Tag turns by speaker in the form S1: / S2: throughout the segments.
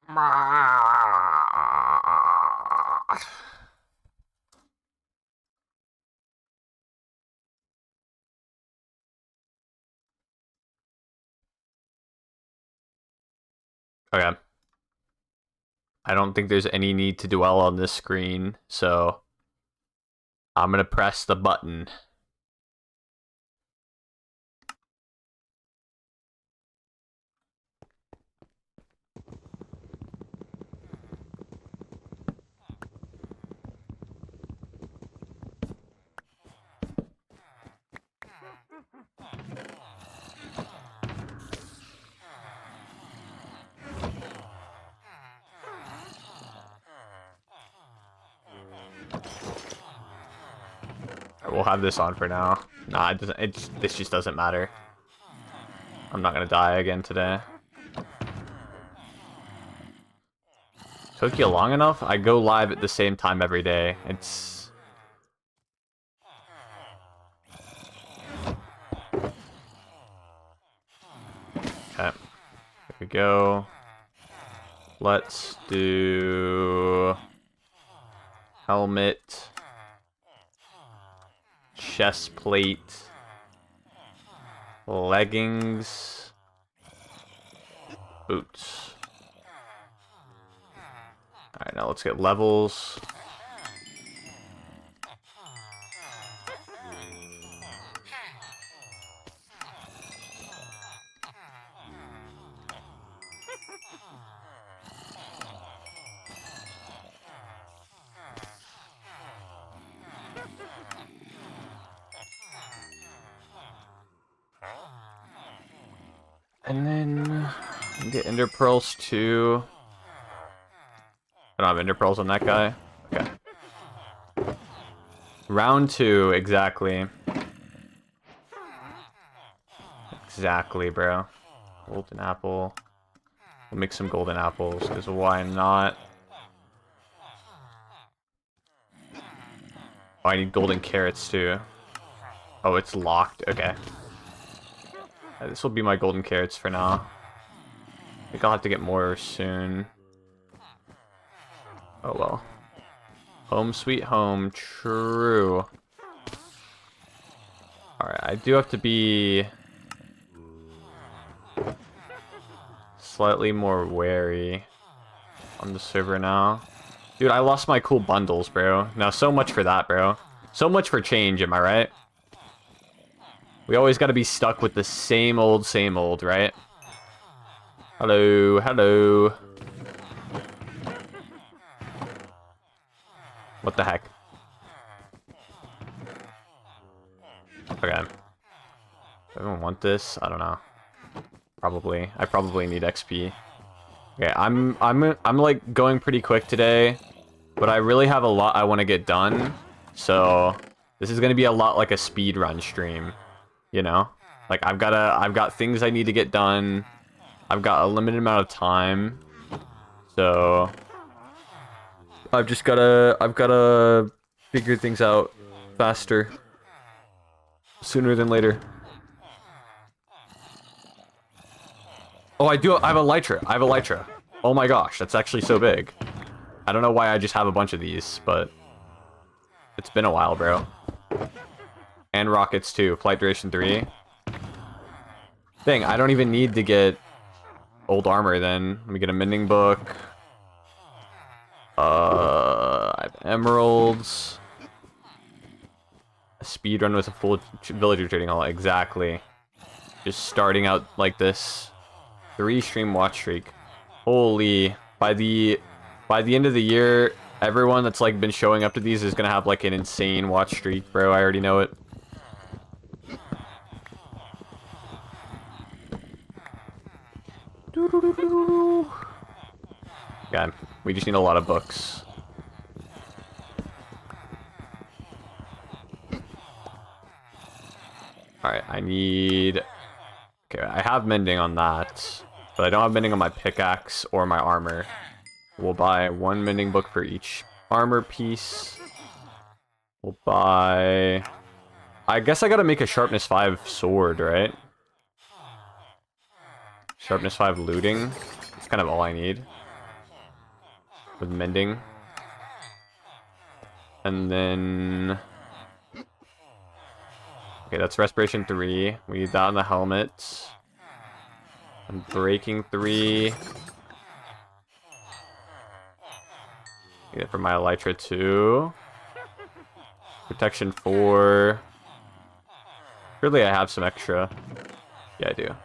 S1: Okay. I don't think there's any need to dwell on this screen, so I'm gonna press the button. We'll have this on for now. Nah, it doesn't. This just doesn't matter. I'm not gonna die again today. Took you long enough? I go live at the same time every day. It's... Okay. Here we go. Let's do... helmet. Chest plate. Leggings. Boots. Alright, now let's get levels. And then get ender pearls too. I don't have ender pearls on that guy. Okay. Round 2, exactly. Exactly, bro. Golden apple. We'll make some golden apples, because why not? Oh, I need golden carrots too. Oh, it's locked. Okay. This will be my golden carrots for now. I think I'll have to get more soon. Oh well. Home sweet home. True. Alright, I do have to be slightly more wary on the server now. Dude, I lost my cool bundles, bro. Now, so much for that, bro. So much for change, am I right? We always gotta be stuck with the same old, right? Hello, hello. What the heck? Okay. Does everyone want this? I don't know. Probably. I probably need XP. Okay, I'm like going pretty quick today, but I really have a lot I want to get done. So this is gonna be a lot like a speed run stream, you know? Like I've got things I need to get done. I've got a limited amount of time, so I've gotta figure things out faster, sooner than later. Oh, I have a Elytra. I have a Elytra. Oh my gosh, that's actually so big. I don't know why I just have a bunch of these, but it's been a while, bro. And rockets too. Flight duration 3. Dang, I don't even need to get old armor then. Let me get a mending book. I have emeralds. A speed run with a full villager trading hall. Exactly. Just starting out like this. 3 stream watch streak. Holy. By the end of the year, everyone that's like been showing up to these is gonna have like an insane watch streak, bro. I already know it. God, we just need a lot of books. Alright, I need... Okay, I have mending on that, but I don't have mending on my pickaxe or my armor. We'll buy 1 mending book for each armor piece. We'll buy... I guess I gotta make a sharpness 5 sword, right? Sharpness 5 looting. That's kind of all I need. with mending. And then... Okay, that's respiration 3. We need that on the helmet. And breaking 3. Need it for my elytra 2. Protection 4. Surely I have some extra. Yeah, I do.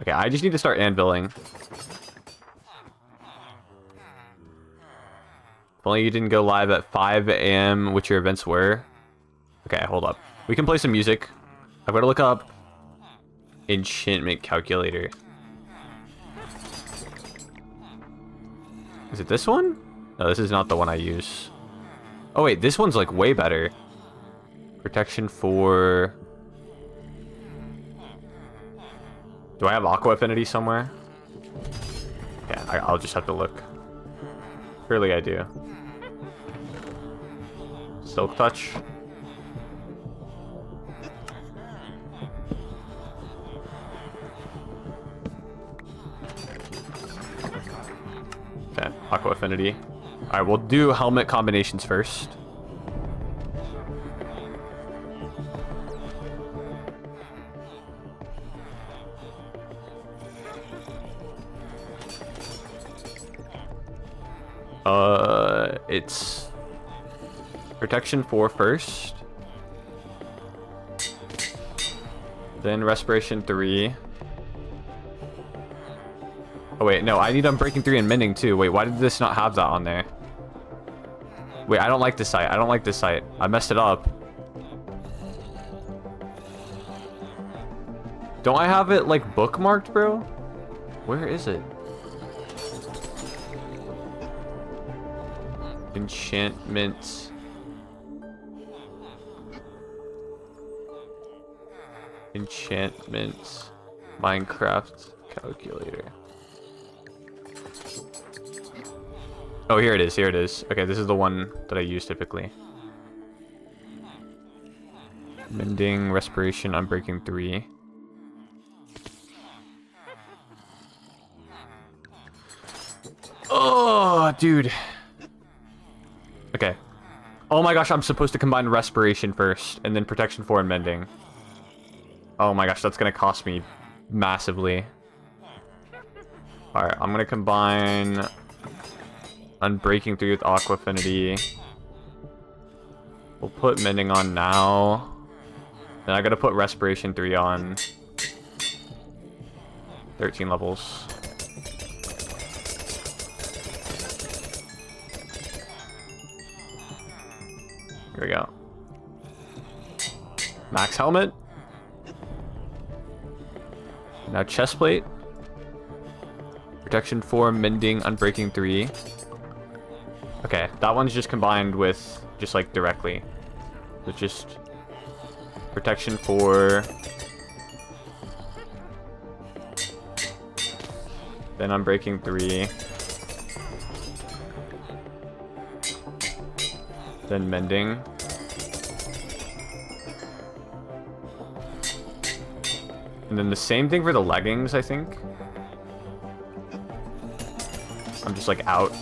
S1: Okay, I just need to start anviling. If only you didn't go live at 5 a.m., which your events were. Okay, hold up. We can play some music. I've got to look up enchantment calculator. Is it this one? No, this is not the one I use. Oh wait, this one's like way better. Protection 4. Do I have Aqua Affinity somewhere? Yeah, I'll just have to look. Surely I do. Silk Touch. Okay, Aqua Affinity. Alright, we'll do helmet combinations first. It's protection 4 first. Then respiration 3. Oh wait, no, I need unbreaking 3 and mending too. Wait, why did this not have that on there? Wait, I don't like this site. I don't like this site. I messed it up. Don't I have it like bookmarked, bro? Where is it? Enchantment. Enchantment. Minecraft calculator. Oh, here it is. Here it is. Okay, this is the one that I use typically. Mending, respiration, unbreaking 3. Oh, dude. Okay. Oh my gosh, I'm supposed to combine respiration first, and then protection 4 and mending. Oh my gosh, that's gonna cost me massively. Alright, I'm gonna combine unbreaking 3 with Aqua Affinity. We'll put mending on now. Then I gotta put respiration 3 on. 13 levels. Here we go. Max helmet. Now chestplate. Protection 4, mending, unbreaking 3. Okay, that one's just combined with just like directly. So just protection 4. Then unbreaking 3. Then mending. And then the same thing for the leggings, I think. I'm just like out.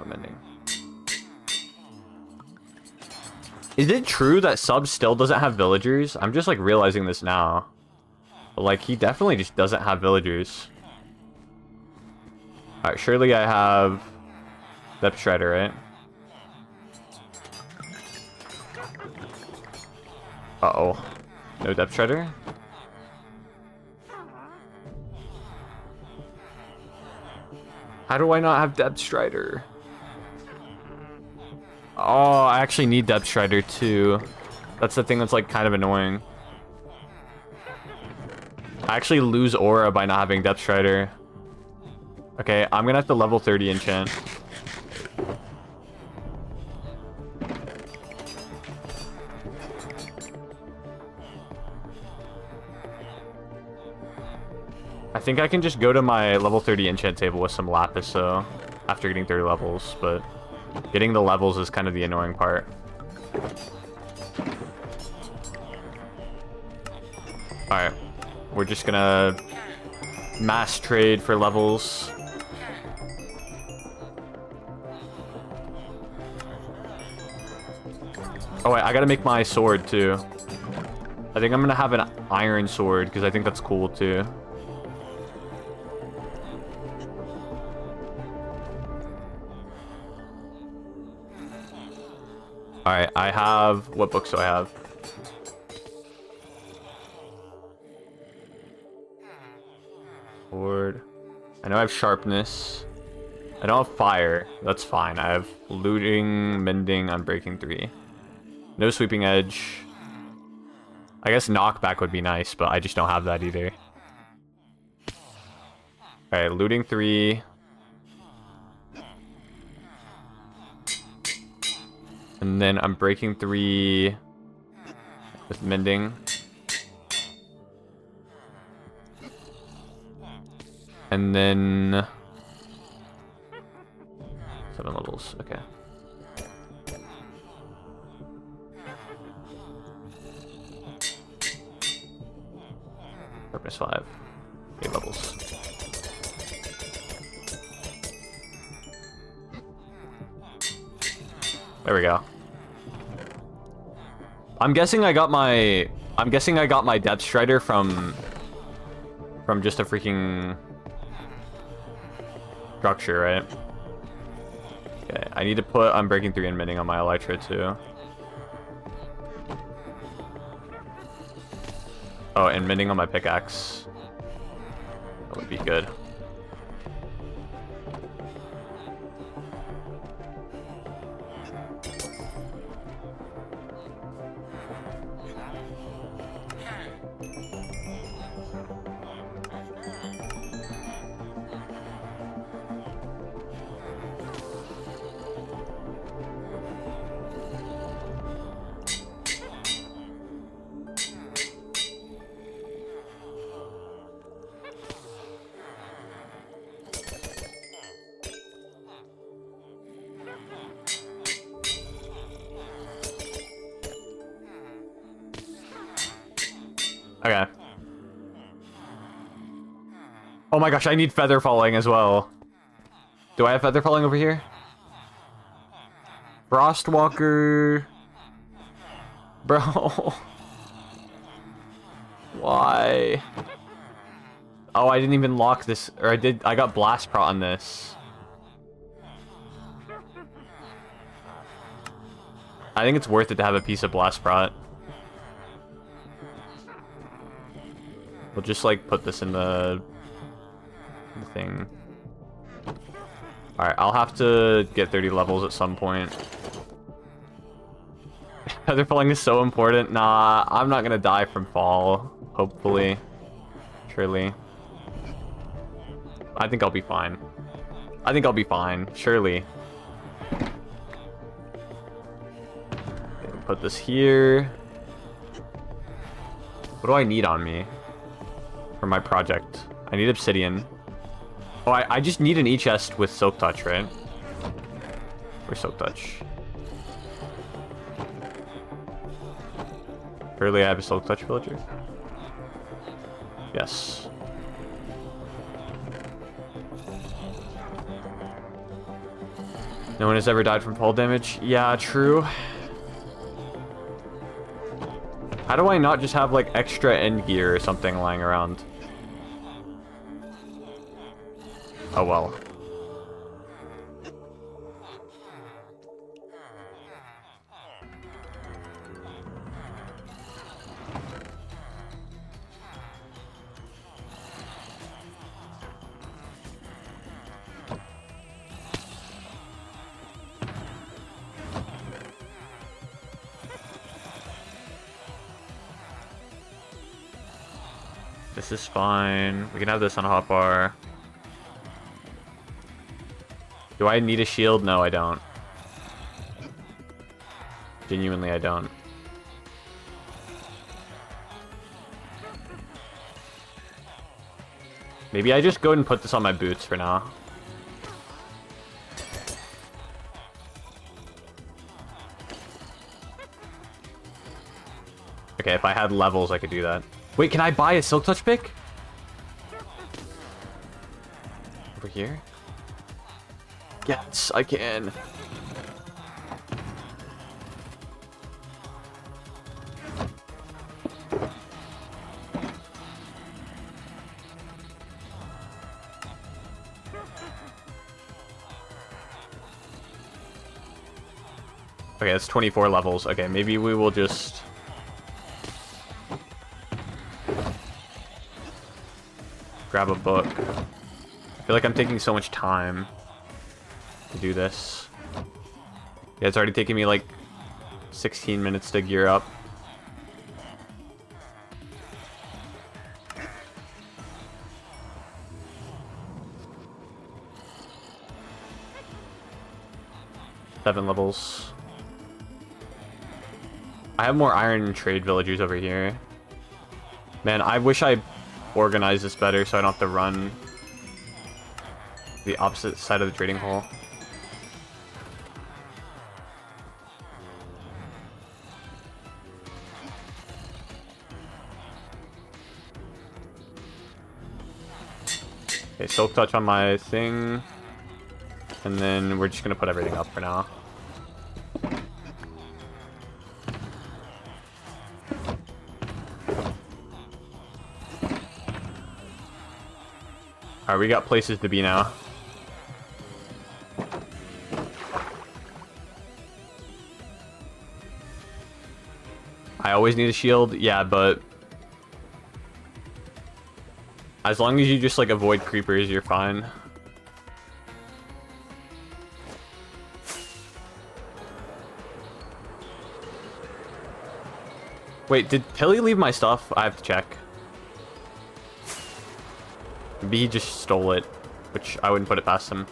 S1: Mending. Is it true that itzsubz still doesn't have villagers? I'm just like realizing this now. But like he definitely just doesn't have villagers. Alright, surely I have Depth Strider, right? Uh-oh. No Depth Strider? How do I not have Depth Strider? Oh, I actually need Depth Strider too. That's the thing that's like kind of annoying. I actually lose aura by not having Depth Strider. Okay, I'm gonna have to level 30 enchant. I think I can just go to my level 30 enchant table with some lapis, though, after getting 30 levels, but getting the levels is kind of the annoying part. Alright, we're just gonna mass trade for levels. Oh wait, I gotta make my sword too. I think I'm gonna have an iron sword because I think that's cool too. Alright, I have... What books do I have? Sword. I know I have sharpness. I don't have fire. That's fine. I have looting, mending, unbreaking 3. No sweeping edge. I guess knockback would be nice, but I just don't have that either. Alright, looting 3. And then I'm breaking 3 with mending. And then 7 levels, okay. Sharpness 5. 8 levels. There we go. I'm guessing I got my depth strider from just a freaking structure, right? Okay, I need to put Unbreaking 3 and mending on my elytra too. Oh, and mending on my pickaxe. That would be good. Okay. Oh my gosh, I need feather falling as well. Do I have feather falling over here? Frostwalker. Bro. Why? Oh, I didn't even lock this. Or I did. I got blast prot on this. I think it's worth it to have a piece of blast prot. We'll just like put this in the thing. Alright, I'll have to get 30 levels at some point. Feather falling is so important. Nah, I'm not gonna die from fall. Hopefully. Surely. I think I'll be fine. I think I'll be fine. Surely. Put this here. What do I need on me for my project? I need obsidian. Oh, I just need an e-chest with silk touch, right? Where's silk touch? Surely I have a silk touch villager? Yes. No one has ever died from fall damage? Yeah, true. How do I not just have, like, extra end gear or something lying around? Oh, well. This is fine. We can have this on a hotbar. Do I need a shield? No, I don't. Genuinely, I don't. Maybe I just go ahead and put this on my boots for now. Okay, if I had levels, I could do that. Wait, can I buy a Silk Touch pick? Over here? Yes, I can. Okay, it's 24 levels. Okay, maybe we will just... grab a book. I feel like I'm taking so much time to do this. Yeah, it's already taking me like 16 minutes to gear up. Seven levels. I have more iron trade villagers over here. Man, I wish I organized this better so I don't have to run the opposite side of the trading hall. Okay, Silk Touch on my thing. And then we're just gonna put everything up for now. Alright, we got places to be now. I always need a shield, yeah, but as long as you just like avoid creepers, you're fine. Wait, did Tilly leave my stuff? I have to check. Maybe he just stole it, which I wouldn't put it past him.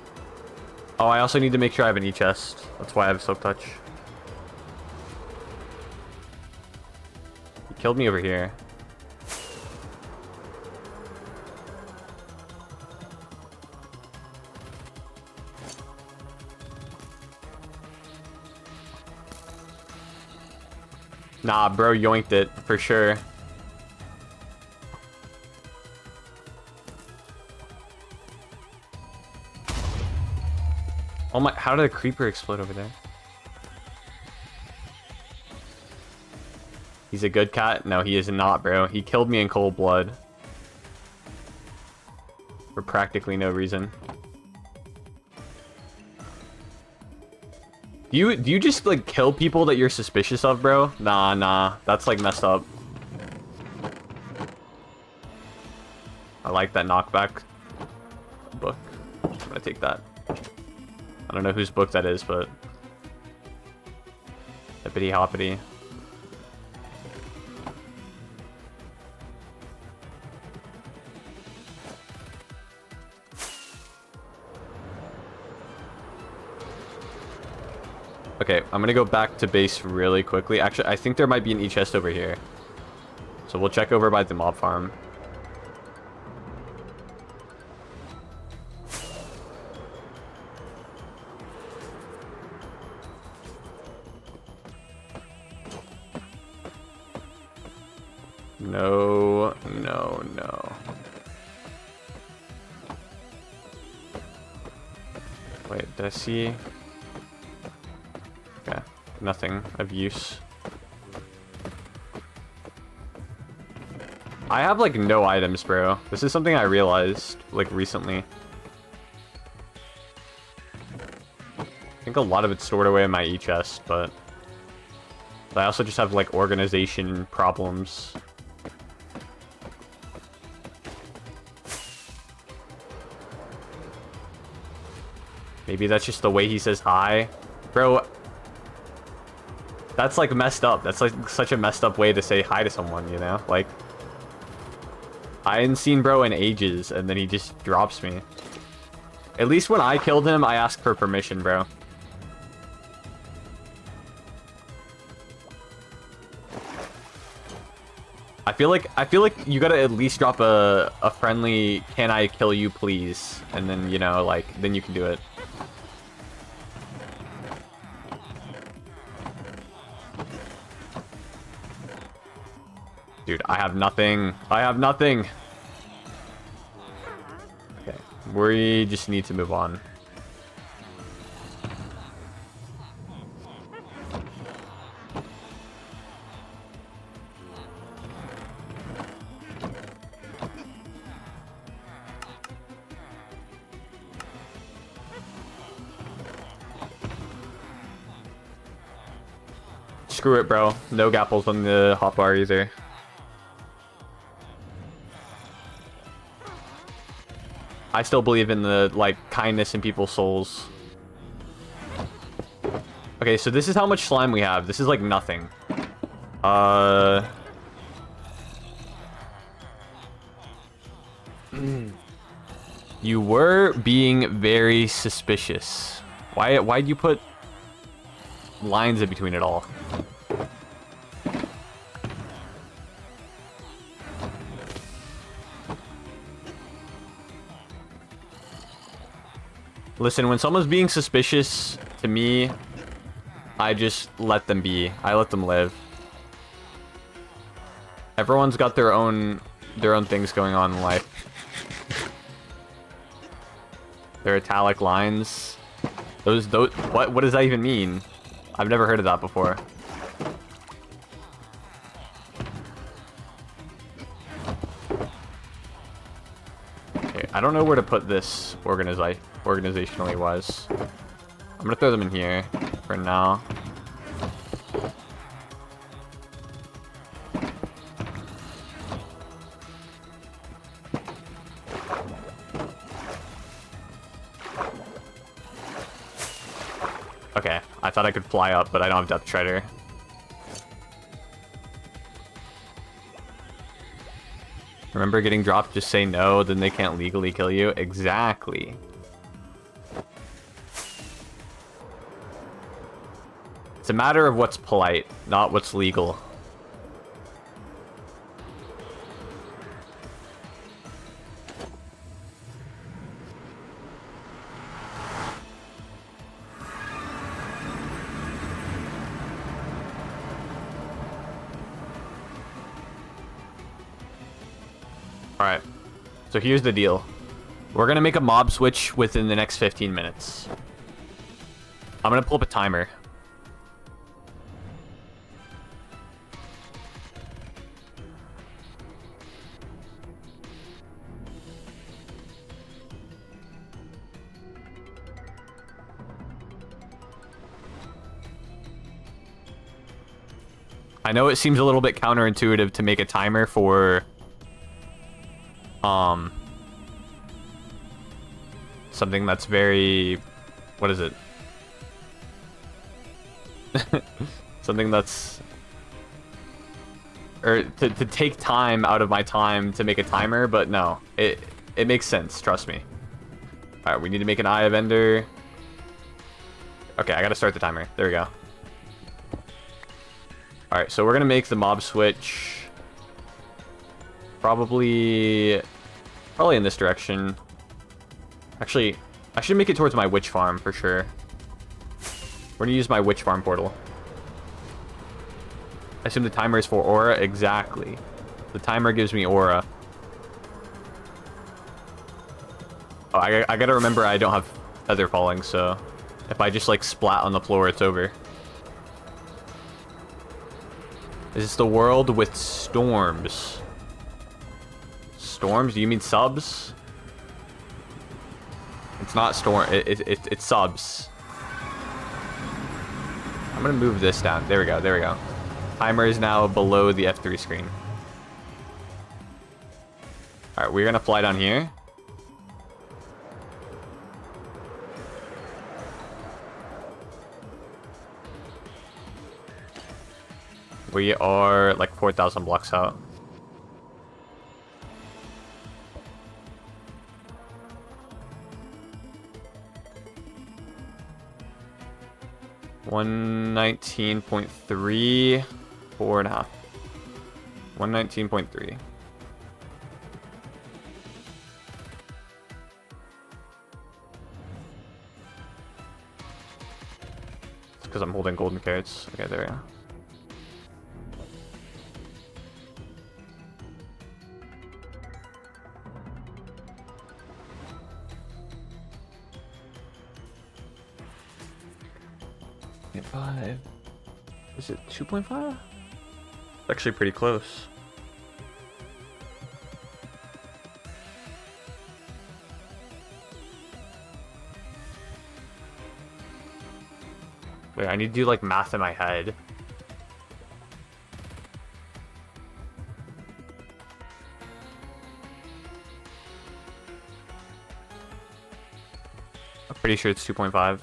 S1: Oh, I also need to make sure I have an E-chest. That's why I have Silk Touch. He killed me over here. Nah, bro yoinked it, for sure. Oh my, how did a creeper explode over there? He's a good cat? No, he is not, bro. He killed me in cold blood. For practically no reason. Do you just, like, kill people that you're suspicious of, bro? Nah. That's, like, messed up. I like that knockback book. I'm gonna take that. I don't know whose book that is, but... hippity hoppity. Okay, I'm gonna go back to base really quickly. Actually, I think there might be an E-chest over here. So we'll check over by the mob farm. No. Wait, did I see? Okay, nothing of use. I have, like, no items, bro. This is something I realized, like, recently. I think a lot of it's stored away in my E-chest, but I also just have, like, organization problems. Maybe that's just the way he says hi. Bro, that's, like, messed up. That's, like, such a messed up way to say hi to someone, you know? Like, I hadn't seen bro in ages, and then he just drops me. At least when I killed him, I asked for permission, bro. I feel like you gotta at least drop a friendly "Can I kill you, please?" and then, you know, like, then you can do it. Dude, I have nothing. I have nothing. Okay, we just need to move on. Screw it, bro. No gapples on the hotbar either. I still believe in the, like, kindness in people's souls. Okay, so this is how much slime we have. This is, like, nothing. You were being very suspicious. Why'd you put lines in between it all? Listen, when someone's being suspicious to me, I just let them be. I let them live. Everyone's got their own things going on in life. Their italic lines. Those what does that even mean? I've never heard of that before. Okay, I don't know where to put this organizationally wise. I'm gonna throw them in here for now. Okay, I thought I could fly up, but I don't have Depth Strider. Remember getting dropped, just say no, then they can't legally kill you? Exactly. It's a matter of what's polite, not what's legal. Alright, so here's the deal. We're gonna make a mob switch within the next 15 minutes. I'm gonna pull up a timer. I know it seems a little bit counterintuitive to make a timer for something that's very, what is it? Something that's, or to take time out of my time to make a timer, but no, it makes sense, trust me. All right, we need to make an Eye of Ender. Okay, I gotta start the timer. There we go. All right, so we're gonna make the mob switch. Probably in this direction. Actually, I should make it towards my witch farm for sure. We're gonna use my witch farm portal. I assume the timer is for aura? Exactly. The timer gives me aura. Oh, I gotta remember I don't have feather falling, so if I just like splat on the floor, it's over. Is this the world with storms? Storms? Do you mean subs? It's not storm. It's subs. I'm gonna move this down. There we go. There we go. Timer is now below the F3 screen. All right, we're gonna fly down here. We are like 4,000 blocks out. $119.3, 4.5. 119.3. It's because I'm holding golden carrots. Okay, there we go. .5. Is it 2.5? It's actually pretty close. Wait, I need to do like math in my head. I'm pretty sure it's 2.5.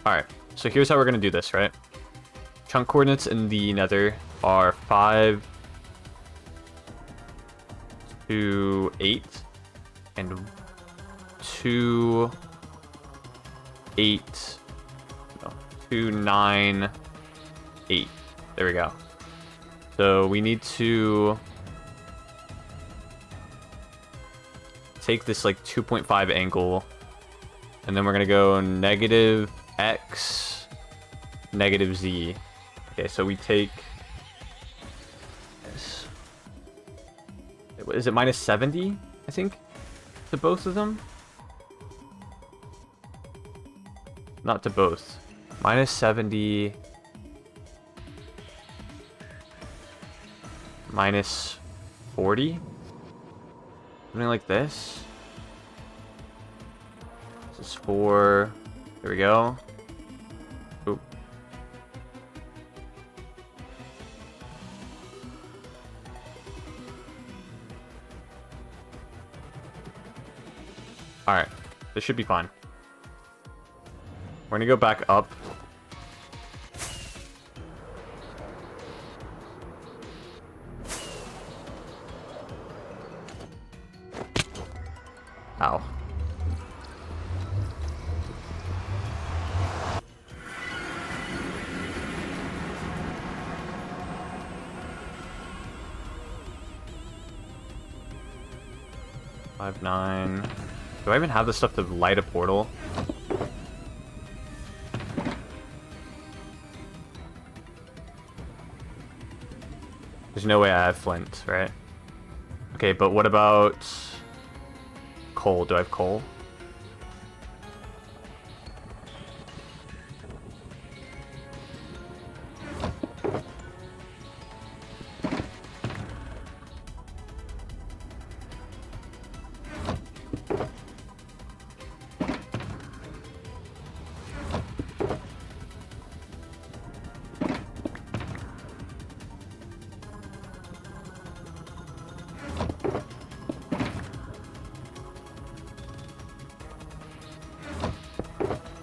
S1: Alright, so here's how we're going to do this, right? Chunk coordinates in the nether are 5 to 8 and 2, 8, no, 2, 9, 8. There we go. So we need to take this like 2.5 angle, and then we're going to go negative x, negative z. Okay, so we take this. Is it minus 70, I think, to both of them? Not to both. Minus 70. Minus 40? Something like this. This is 4. There we go. Oop. Alright, this should be fine. We're gonna go back up. Ow. Five, 9. Do I even have the stuff to light a portal? There's no way I have flint, right? Okay, but what about coal? Do I have coal?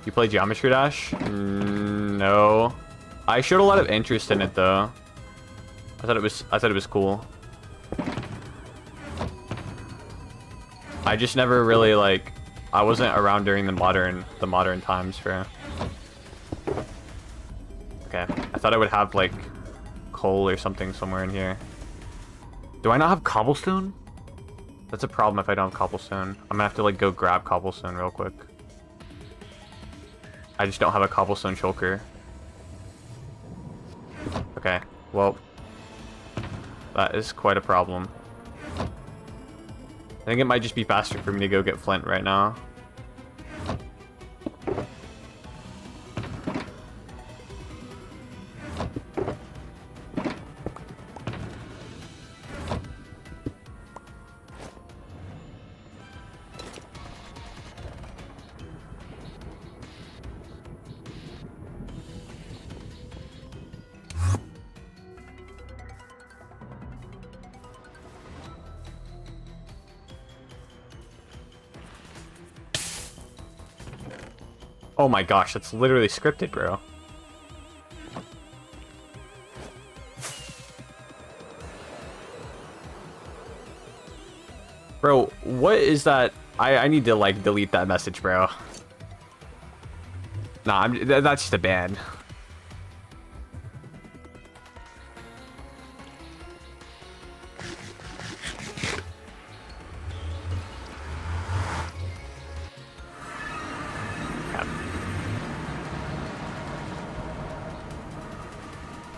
S1: You play Geometry Dash? No. I showed a lot of interest in it though. I thought it was cool. I just never really like, I wasn't around during the modern times for. Okay, I thought I would have like coal or something somewhere in here. Do I not have cobblestone? That's a problem if I don't have cobblestone. I'm gonna have to like go grab cobblestone real quick. I just don't have a cobblestone shulker. Okay, well, that is quite a problem. I think it might just be faster for me to go get flint right now. Oh my gosh, that's literally scripted, bro. Bro, what is that? I need to like delete that message, bro. Nah, that's just a ban.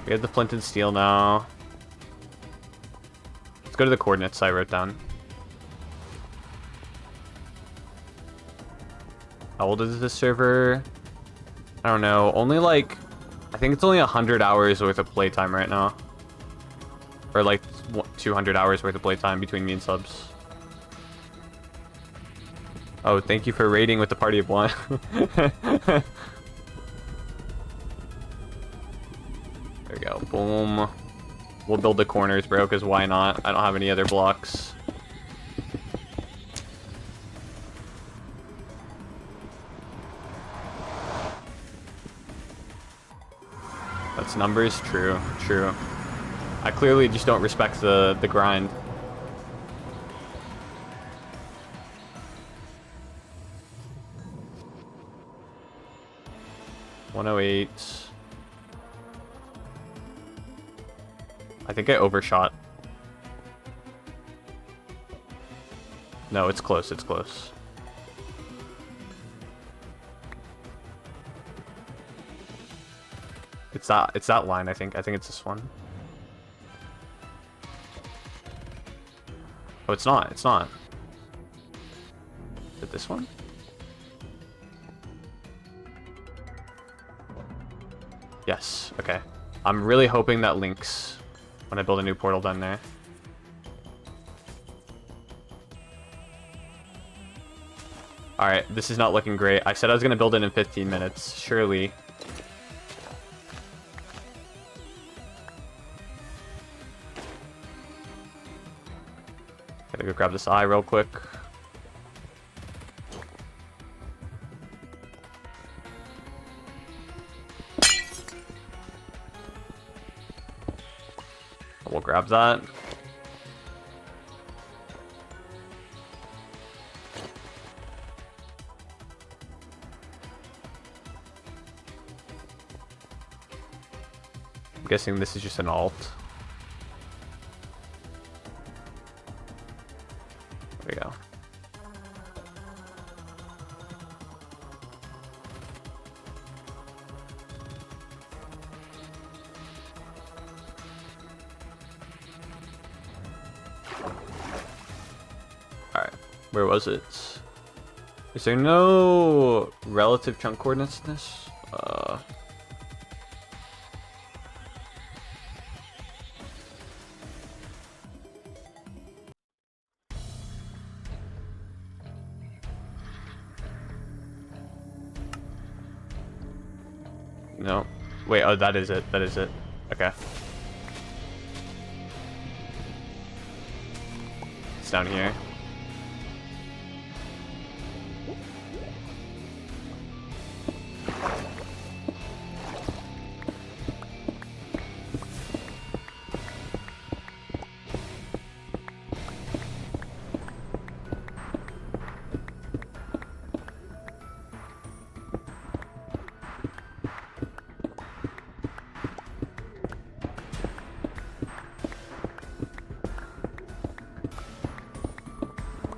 S1: We have the flint and steel now. Let's go to the coordinates I wrote down. How old is this server? I don't know. Only like, I think it's only 100 hours worth of playtime right now. Or like 200 hours worth of playtime between me and subs. Oh, thank you for raiding with the party of one. There we go. Boom. We'll build the corners, bro, because why not? I don't have any other blocks. That's numbers? True, true. I clearly just don't respect the grind. $108. I think I overshot. No, it's close, it's close. It's that line, I think. I think it's this one. Oh, it's not. It's not. Is it this one? Yes. Okay. I'm really hoping that links when I build a new portal down there. Alright, this is not looking great. I said I was going to build it in 15 minutes. Surely. Gotta go grab this eye real quick. We'll grab that. I'm guessing this is just an alt. There we go. Alright, where was it? Is there no relative chunk coordinates in this? No. Wait, oh, that is it. That is it. Okay. It's down here.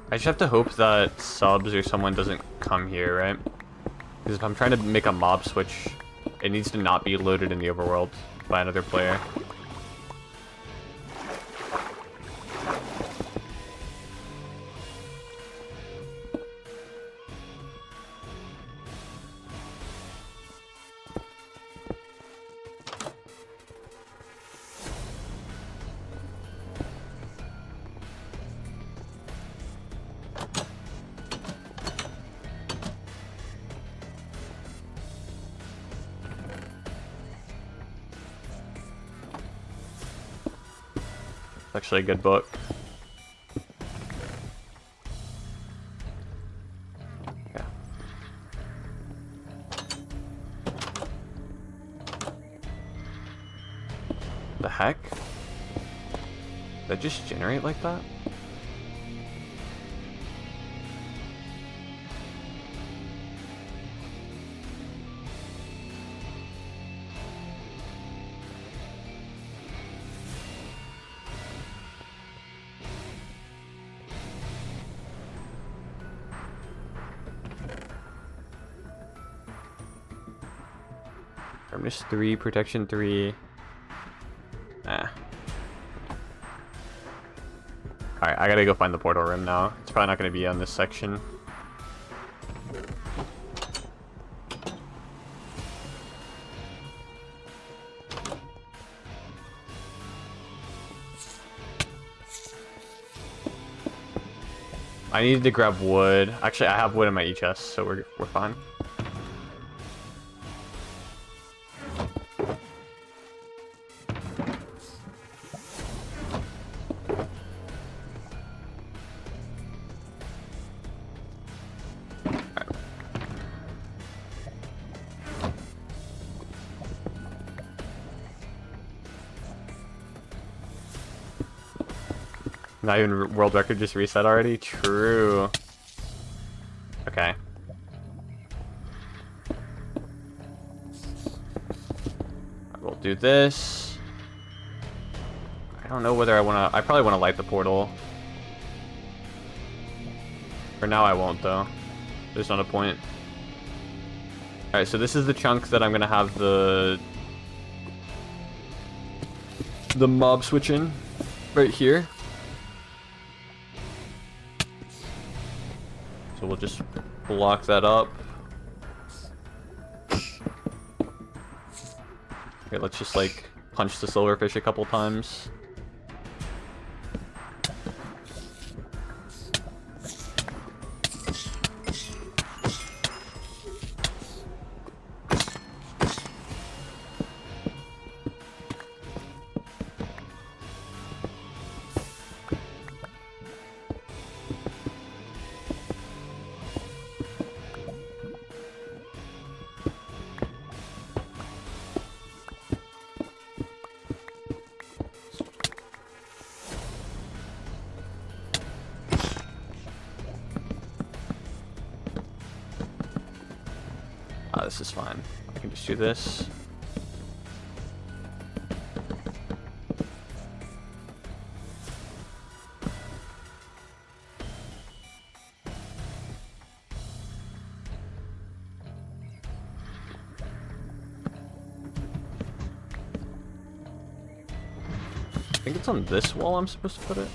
S1: I just have to hope that subs or someone doesn't come here, right? Because if I'm trying to make a mob switch, it needs to not be loaded in the overworld by another player. Actually a good book. Yeah. The heck? Did that just generate like that? Toughness 3, protection 3. Alright, I gotta go find the portal room now. It's probably not gonna be on this section. I needed to grab wood. Actually, I have wood in my chest, so we're fine. Not even world record just reset already? True. Okay. We'll do this. I don't know whether I probably want to light the portal. For now I won't though. There's not a point. Alright, so this is the chunk that I'm gonna have the mob switch in. Right here. So we'll just block that up. Okay, let's just like punch the silverfish a couple times. This is fine. I can just do this. I think it's on this wall I'm supposed to put it.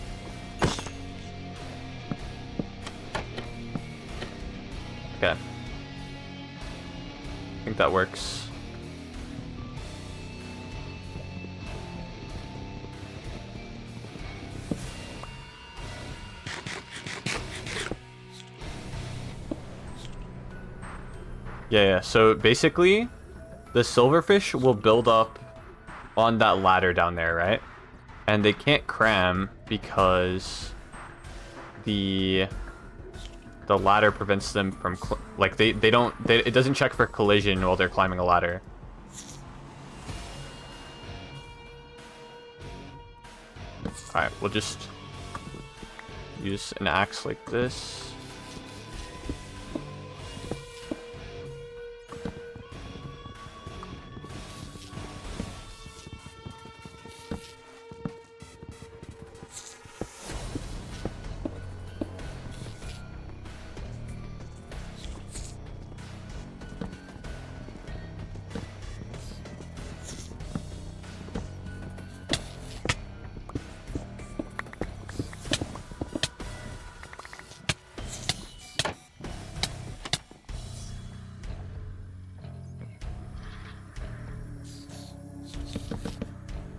S1: Okay. I think that works. Yeah, so basically, the silverfish will build up on that ladder down there, right? And they can't cram because the ladder prevents them from it doesn't check for collision while they're climbing a ladder. Alright, we'll just use an axe like this.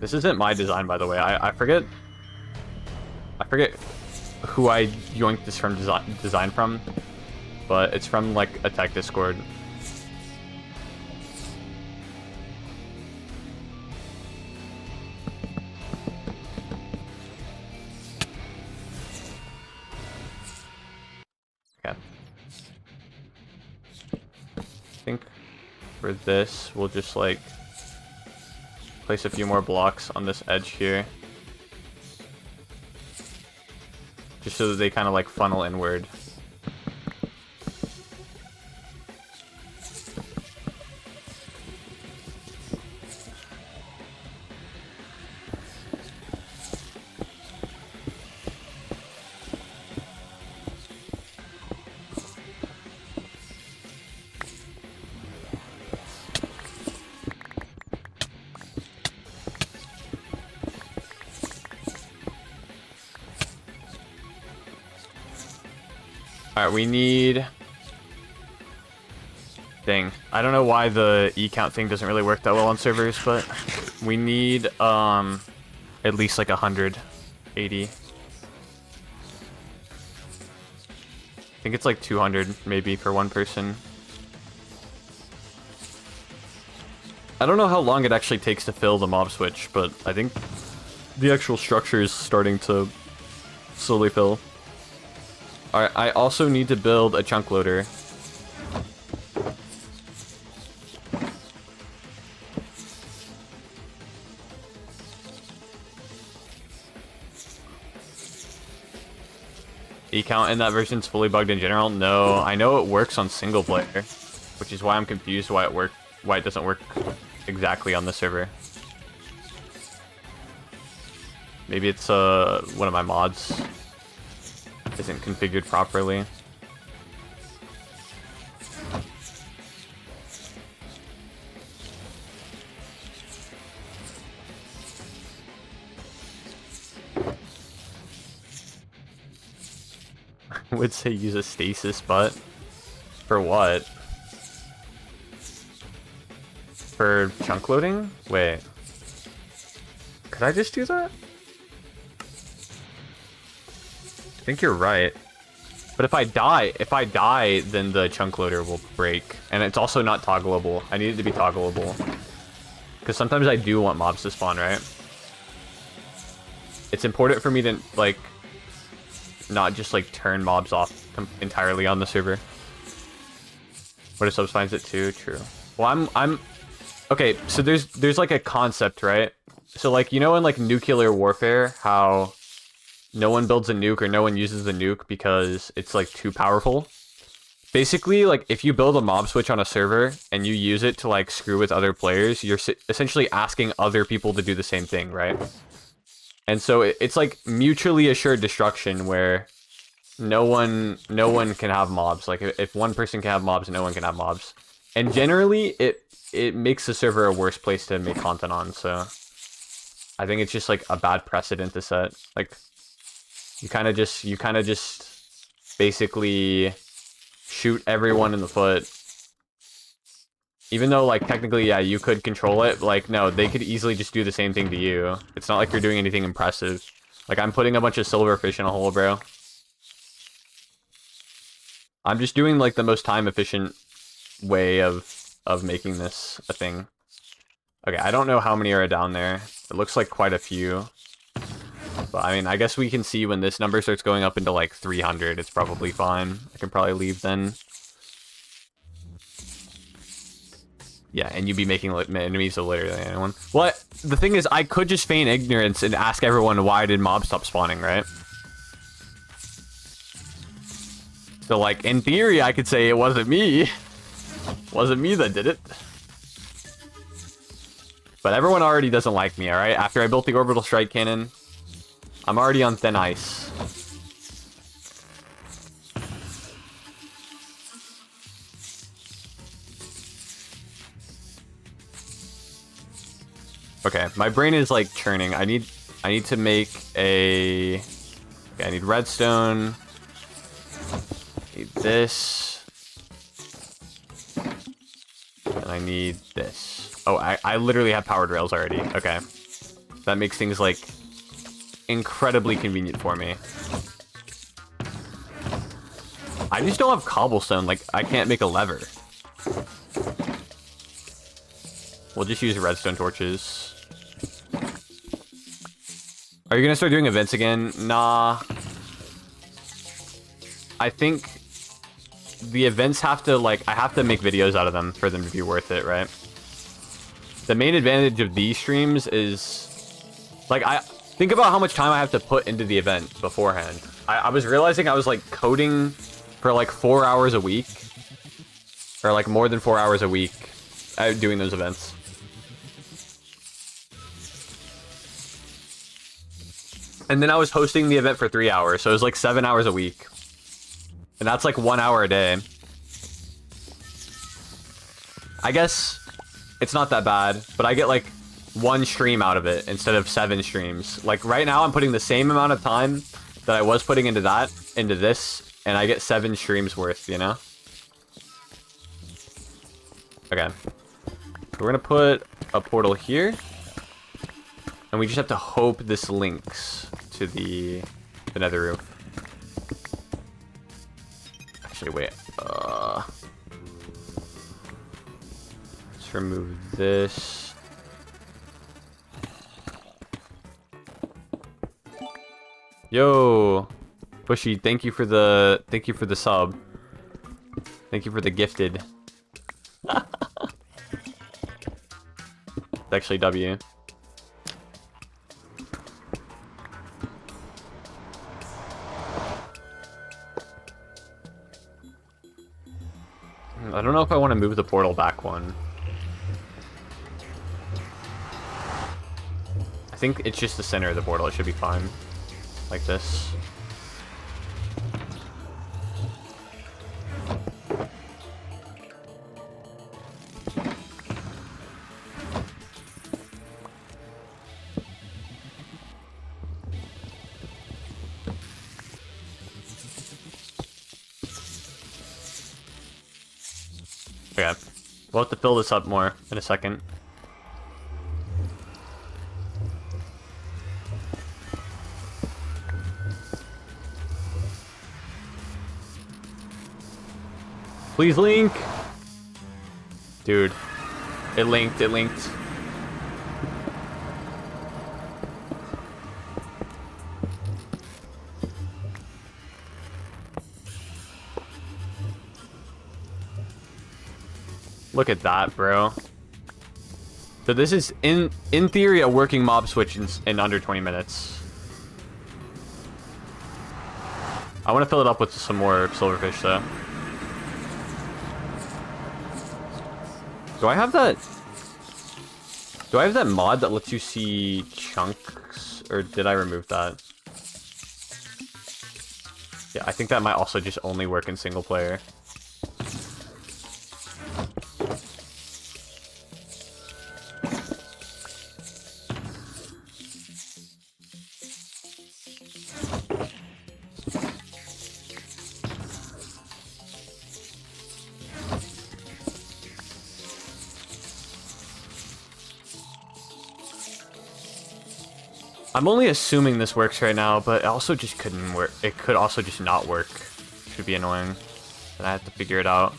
S1: This isn't my design, by the way. I forget who I yoinked this from design from, but it's from like a tech Discord. Okay. I think for this we'll just like place a few more blocks on this edge here. Just so that they kind of like funnel inward. Alright, we need... Dang. I don't know why the e-count thing doesn't really work that well on servers, but we need at least like 180. I think it's like 200 maybe for one person. I don't know how long it actually takes to fill the mob switch, but I think the actual structure is starting to slowly fill. Alright, I also need to build a chunk loader. E-count in that version is fully bugged in general? No, I know it works on single player, which is why I'm confused why it doesn't work exactly on the server. Maybe it's one of my mods isn't configured properly. I would say use a stasis butt. For what? For chunk loading? Wait. Could I just do that? I think you're right. But if I die, then the chunk loader will break. And it's also not toggleable. I need it to be toggleable. Because sometimes I do want mobs to spawn, right? It's important for me to, like, not just, like, turn mobs off entirely on the server. What if subs finds it too? True. Well, I'm... Okay, so there's, like, a concept, right? So, like, you know in, like, nuclear warfare, how no one builds a nuke or no one uses the nuke because it's, like, too powerful? Basically, like, if you build a mob switch on a server and you use it to, like, screw with other players, you're essentially asking other people to do the same thing, right? And so it's like mutually assured destruction where no one can have mobs. Like if one person can have mobs, no one can have mobs. And generally it makes the server a worse place to make content on. So I think it's just like a bad precedent to set. Like you kind of just basically shoot everyone in the foot. Even though, like, technically, yeah, you could control it, like, no, they could easily just do the same thing to you. It's not like you're doing anything impressive. Like, I'm putting a bunch of silverfish in a hole, bro. I'm just doing, like, the most time-efficient way of making this a thing. Okay, I don't know how many are down there. It looks like quite a few. But, I mean, I guess we can see when this number starts going up into, like, 300, it's probably fine. I can probably leave then. Yeah, and you'd be making enemies of literally anyone. Well, the thing is, I could just feign ignorance and ask everyone why did mobs stop spawning, right? So, like, in theory, I could say it wasn't me. Wasn't me that did it. But everyone already doesn't like me, alright? After I built the orbital strike cannon, I'm already on thin ice. Okay, my brain is like churning. I need to make a... Okay, I need redstone. I need this. And I need this. Oh, I literally have powered rails already. Okay. That makes things like incredibly convenient for me. I just don't have cobblestone. Like, I can't make a lever. We'll just use redstone torches. Are you gonna start doing events again? Nah. I think the events have to, like, I have to make videos out of them for them to be worth it, right? The main advantage of these streams is, like, think about how much time I have to put into the event beforehand. I was realizing I was, like, coding for, like, 4 hours a week. Or, like, more than 4 hours a week doing those events. And then I was hosting the event for 3 hours, so it was like 7 hours a week. And that's like 1 hour a day. I guess it's not that bad, but I get like 1 stream out of it instead of 7 streams. Like right now I'm putting the same amount of time that I was putting into this, and I get 7 streams worth, you know? Okay. We're gonna put a portal here. And we just have to hope this links to the nether roof. Actually, wait. Let's remove this. Yo, Bushy, thank you for the sub. Thank you for the gifted. It's actually W. I don't know if I want to move the portal back one. I think it's just the center of the portal. It should be fine. Like this. Okay. We'll have to fill this up more in a second. Please link! Dude. It linked, it linked. Look at that, bro. So this is, in theory, a working mob switch in under 20 minutes. I want to fill it up with some more silverfish, though. Do I have that mod that lets you see chunks? Or did I remove that? Yeah, I think that might also just only work in single player. I'm only assuming this works right now, but it also just couldn't work. It could also just not work. Should be annoying. And I have to figure it out.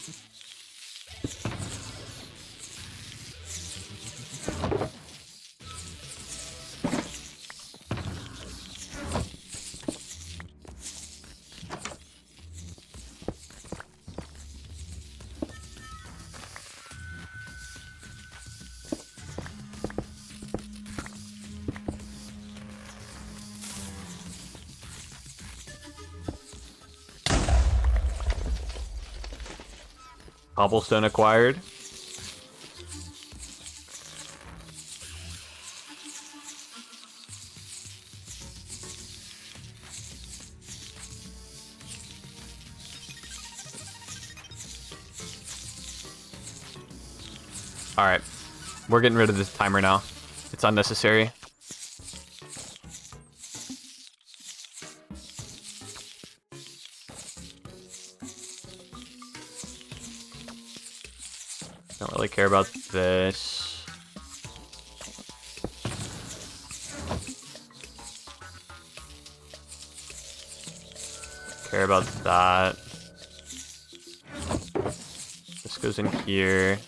S1: Cobblestone acquired. Alright. We're getting rid of this timer now. It's unnecessary. Don't really care about this. Care about that. This goes in here.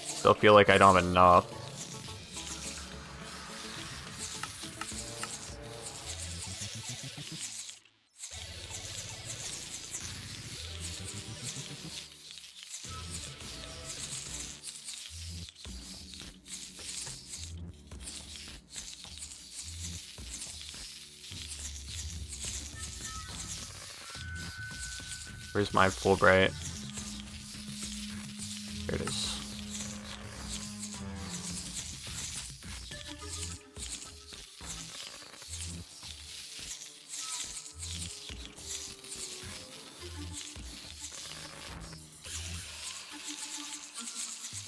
S1: Still feel like I don't have enough. Where's my Fulbright? Here it is.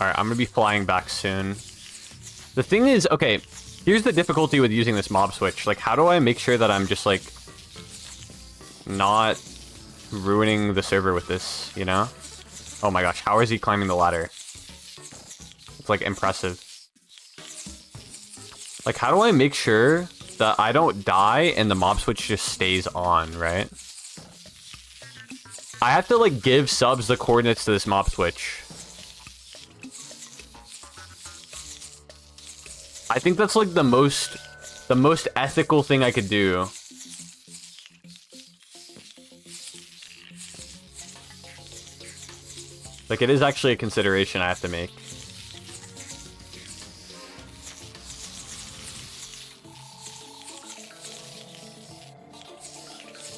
S1: Alright, I'm gonna be flying back soon. The thing is, okay, here's the difficulty with using this mob switch. Like, how do I make sure that I'm just, like, not ruining the server with this, you know? Oh my gosh, how is he climbing the ladder? It's, like, impressive. Like, how do I make sure that I don't die and the mob switch just stays on, right? I have to, like, give subs the coordinates to this mob switch. I think that's, like, the most ethical thing I could do. Like, it is actually a consideration I have to make.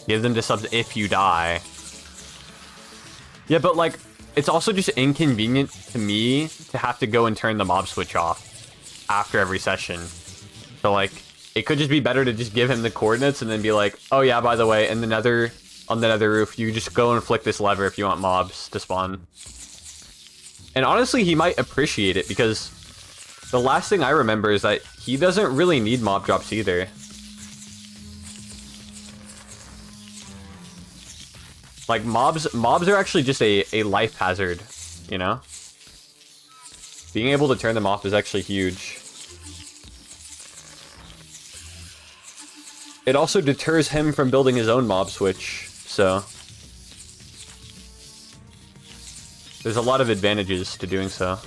S1: Give them to subs if you die. Yeah, but, like, it's also just inconvenient to me to have to go and turn the mob switch off after every session. So, like, it could just be better to just give him the coordinates and then be like, oh yeah, by the way, in the nether, on the nether roof, you just go and flick this lever if you want mobs to spawn. And honestly, he might appreciate it, because the last thing I remember is that he doesn't really need mob drops either. Like, mobs are actually just a life hazard, you know? Being able to turn them off is actually huge. It also deters him from building his own mob switch, so... there's a lot of advantages to doing so.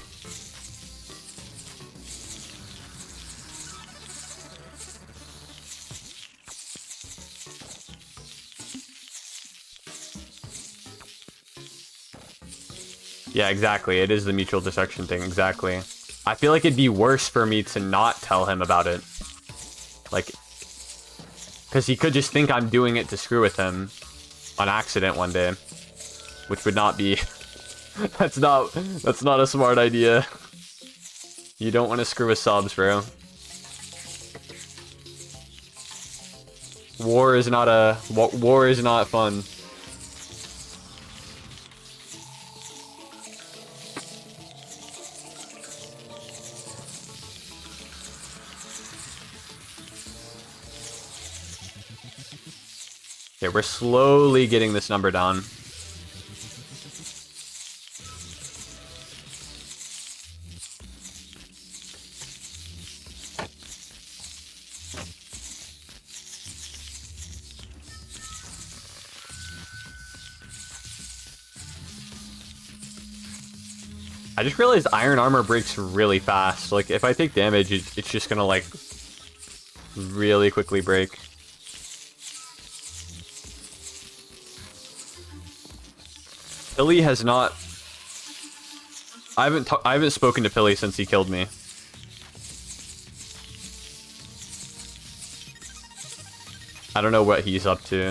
S1: Yeah, exactly. It is the mutual destruction thing, exactly. I feel like it'd be worse for me to not tell him about it. Like, because he could just think I'm doing it to screw with him on accident one day, which would not be... that's not a smart idea. You don't want to screw with subs, bro. War is not fun. Okay, we're slowly getting this number down. I just realized iron armor breaks really fast. Like, if I take damage, it's just gonna, like, really quickly break. Philly has not... I haven't spoken to Philly since he killed me. I don't know what he's up to.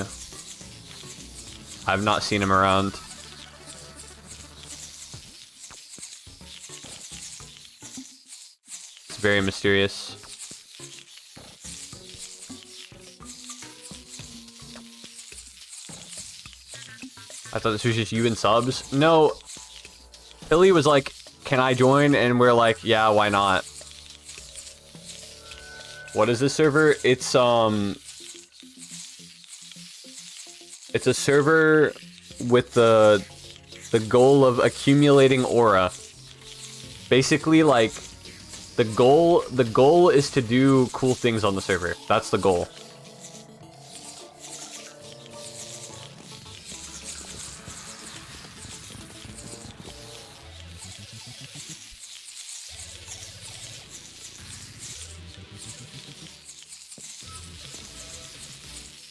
S1: I've not seen him around. It's very mysterious. I thought this was just you and subs. No, Philly was like, can I join? And we're like, yeah, why not? What is this server? It's a server with the goal of accumulating aura. Basically, like, the goal is to do cool things on the server. That's the goal.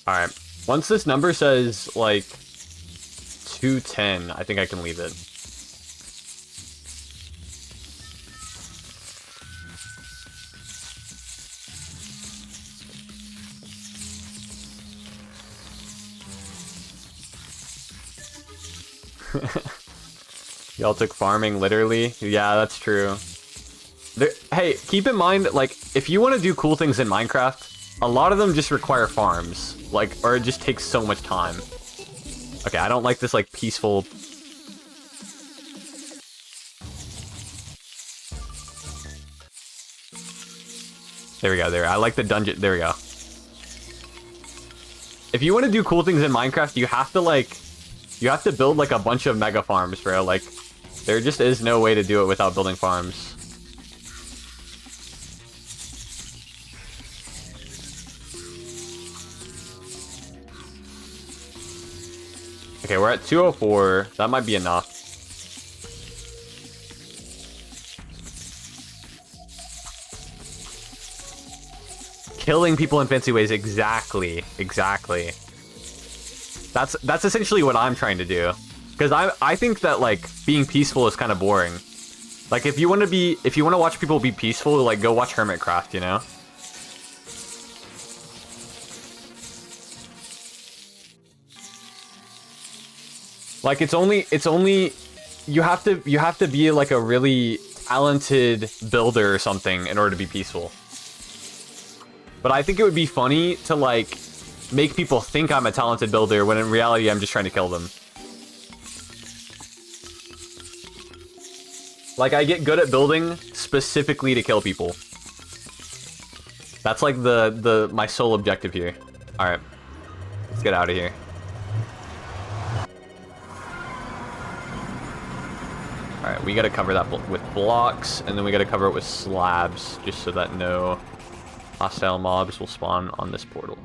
S1: Alright, once this number says, like, 210, I think I can leave it. Y'all took farming literally? Yeah, that's true. Hey, keep in mind, like, if you want to do cool things in Minecraft, a lot of them just require farms. Like, or it just takes so much time. Okay, I don't like this, like, peaceful... There we go, there. I like the dungeon. There we go. If you want to do cool things in Minecraft, you have to, like... You have to build, like, a bunch of mega farms, bro. Like, there just is no way to do it without building farms. Okay, we're at 204. That might be enough. Killing people in fancy ways, exactly. Exactly. That's essentially what I'm trying to do. Because I think that, like, being peaceful is kind of boring. Like, if you want to watch people be peaceful, like, go watch Hermitcraft, you know? Like, it's only you have to be like a really talented builder or something in order to be peaceful. But I think it would be funny to, like, make people think I'm a talented builder when in reality I'm just trying to kill them. Like, I get good at building specifically to kill people. That's like my sole objective here. Alright. Let's get out of here. Alright, we gotta cover that with blocks, and then we gotta cover it with slabs, just so that no hostile mobs will spawn on this portal.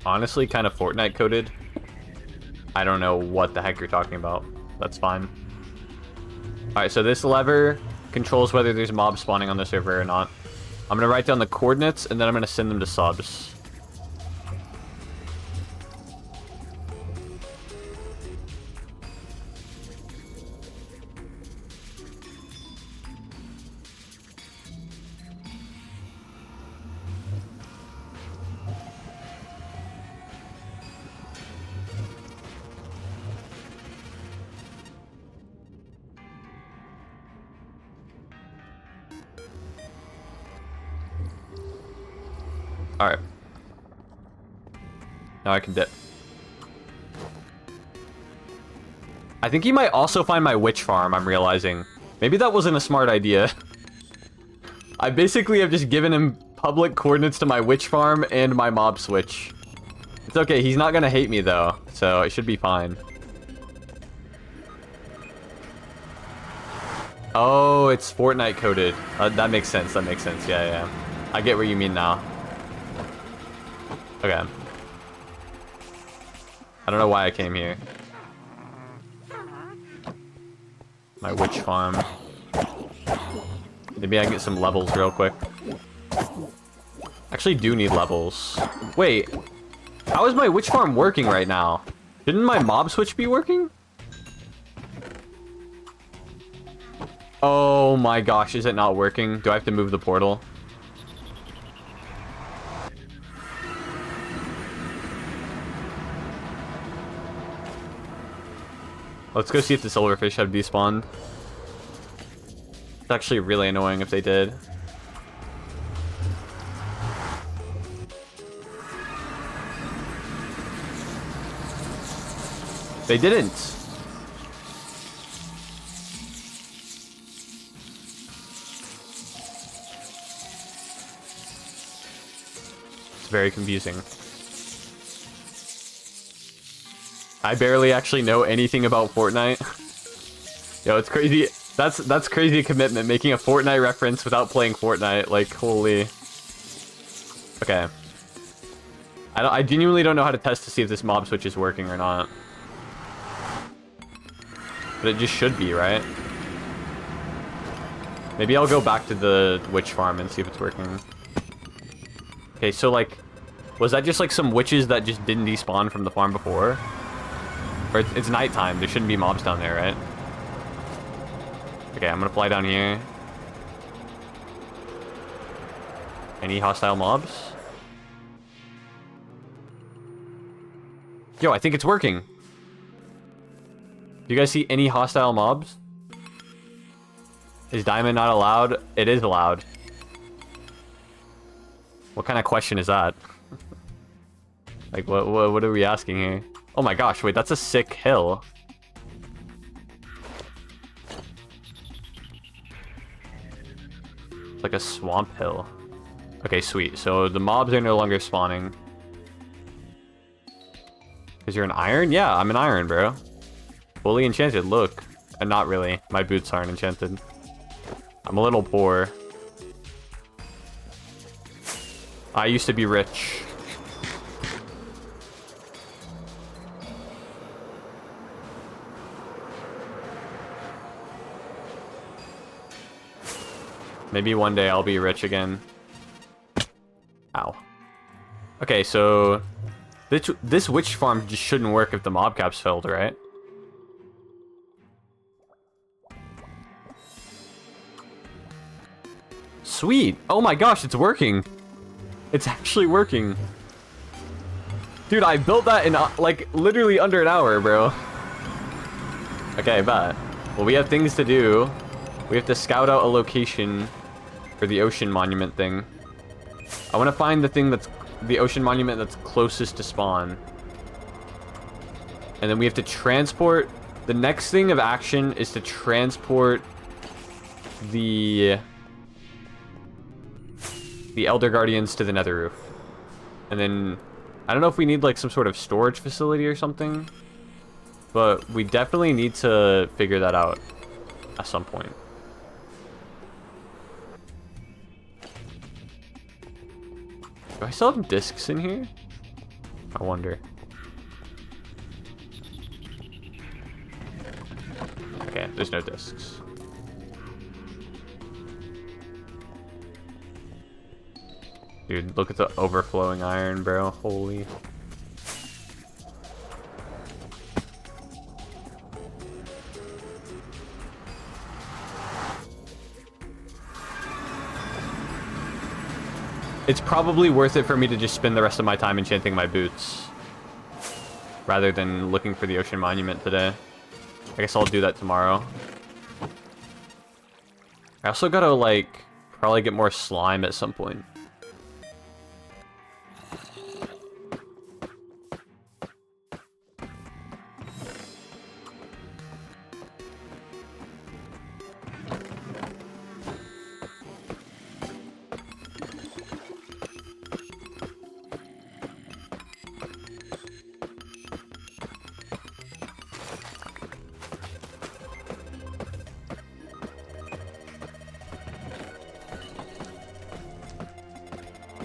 S1: Honestly, kind of Fortnite coded. I don't know what the heck you're talking about. That's fine. Alright, so this lever controls whether there's mobs spawning on the server or not. I'm going to write down the coordinates, and then I'm going to send them to subs. Alright. Now I can dip. I think he might also find my witch farm, I'm realizing. Maybe that wasn't a smart idea. I basically have just given him public coordinates to my witch farm and my mob switch. It's okay, he's not gonna hate me though, so it should be fine. Oh, it's Fortnite coded. That makes sense, that makes sense, yeah. I get what you mean now. Okay. I don't know why I came here. My witch farm. Maybe I can get some levels real quick. Actually do need levels. Wait. How is my witch farm working right now? Didn't my mob switch be working? Oh my gosh, is it not working? Do I have to move the portal? Let's go see if the silverfish have despawned. It's actually really annoying if they did. They didn't. It's very confusing. I barely actually know anything about Fortnite. Yo, it's crazy. That's crazy commitment, making a Fortnite reference without playing Fortnite. Like, holy. Okay. I genuinely don't know how to test to see if this mob switch is working or not. But it just should be, right? Maybe I'll go back to the witch farm and see if it's working. Okay, so like, was that just like some witches that just didn't despawn from the farm before? Or it's nighttime. There shouldn't be mobs down there, right? Okay, I'm gonna fly down here. Any hostile mobs? Yo, I think it's working. Do you guys see any hostile mobs? Is diamond not allowed? It is allowed. What kind of question is that? Like, what are we asking here? Oh my gosh, wait, that's a sick hill. It's like a swamp hill. Okay, sweet. So the mobs are no longer spawning. Because you're an iron? Yeah, I'm an iron, bro. Fully enchanted, look. And not really. My boots aren't enchanted. I'm a little poor. I used to be rich. Maybe one day I'll be rich again. Ow. Okay, so this witch farm just shouldn't work if the mob cap's filled, right? Sweet! Oh my gosh, it's working! It's actually working. Dude, I built that in, like, literally under an hour, bro. Okay, bet. Well, we have things to do. We have to scout out a location for the ocean monument thing. I want to find the thing that's the ocean monument that's closest to spawn. And then we have to transport. The next thing of action is to transport the Elder Guardians to the Nether Roof. And then I don't know if we need like some sort of storage facility or something, but we definitely need to figure that out at some point. Do I still have discs in here? I wonder. Okay, there's no discs. Dude, look at the overflowing iron, bro. Holy. It's probably worth it for me to just spend the rest of my time enchanting my boots, rather than looking for the ocean monument today. I guess I'll do that tomorrow. I also gotta, like, probably get more slime at some point.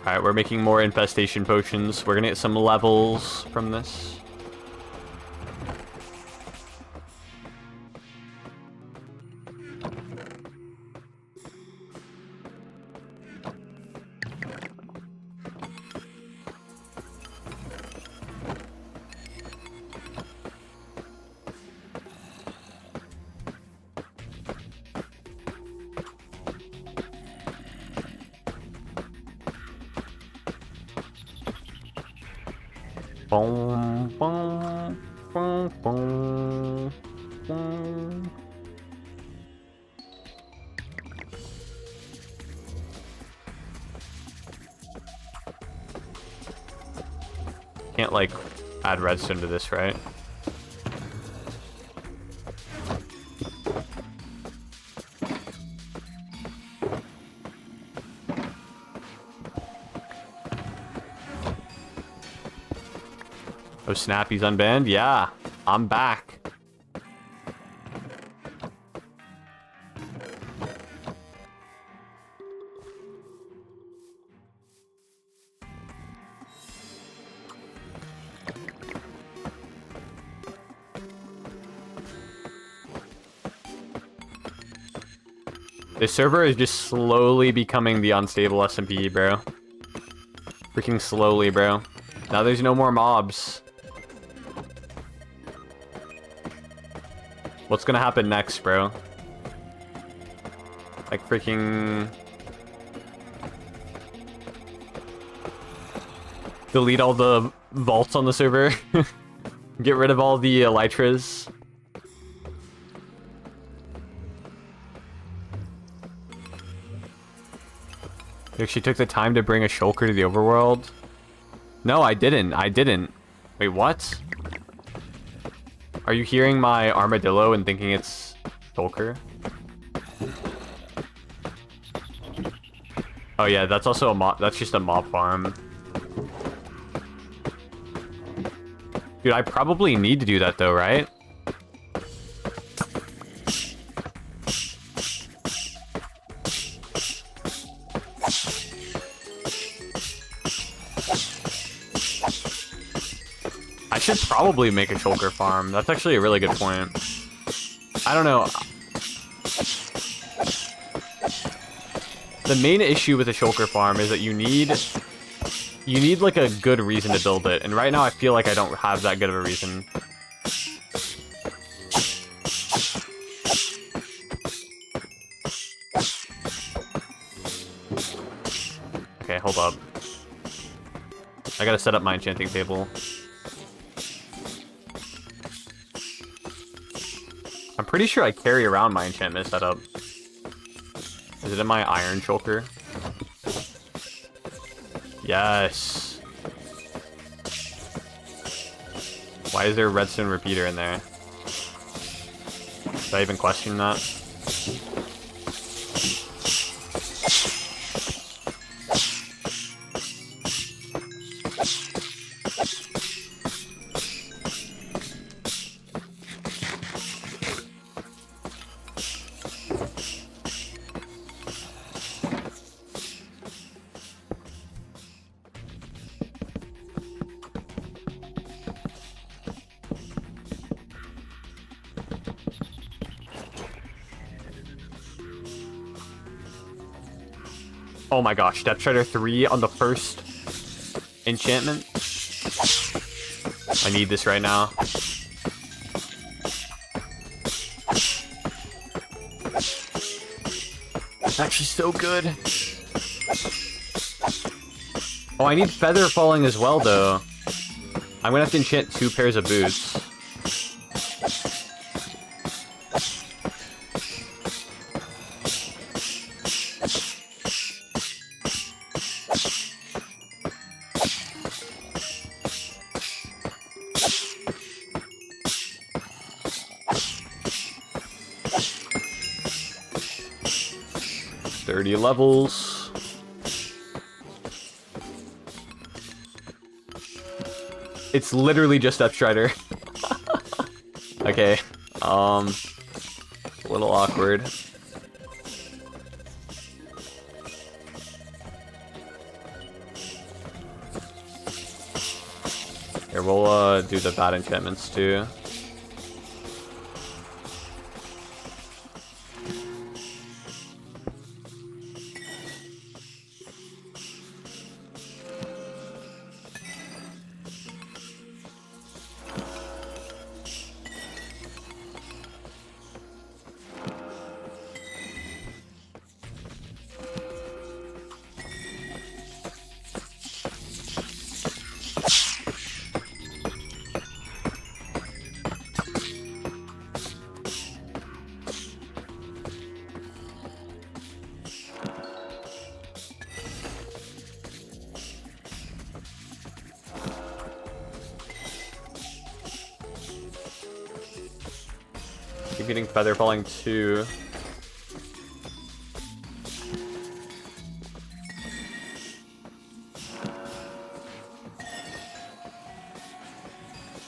S1: Alright, we're making more infestation potions. We're gonna get some levels from this. Boom, boom, boom, boom, boom. Can't, like, add redstone to this, right? Oh snap, he's unbanned? Yeah, I'm back. This server is just slowly becoming the unstable SMP, bro. Freaking slowly, bro. Now there's no more mobs. What's gonna happen next, bro? Like freaking... delete all the vaults on the server? Get rid of all the elytras? You actually took the time to bring a shulker to the overworld? No, I didn't. I didn't. Wait, what? Are you hearing my armadillo and thinking it's shulker? Oh yeah, that's also a mob. That's just a mob farm. Dude, I probably need to do that though, right? I should probably make a shulker farm. That's actually a really good point. I don't know. The main issue with a shulker farm is that you need like a good reason to build it, and right now I feel like I don't have that good of a reason. Okay, hold up. I gotta set up my enchanting table. I'm pretty sure I carry around my enchantment setup. Is it in my iron shulker? Yes. Why is there a redstone repeater in there? Did I even question that? Oh my gosh, Depth Strider 3 on the first enchantment. I need this right now. It's actually so good. Oh, I need Feather Falling as well, though. I'm gonna have to enchant 2 pairs of boots. Levels. It's literally just Depth Strider. Okay. A little awkward. Here, we'll do the bad enchantments too. Keep getting Feather Falling too.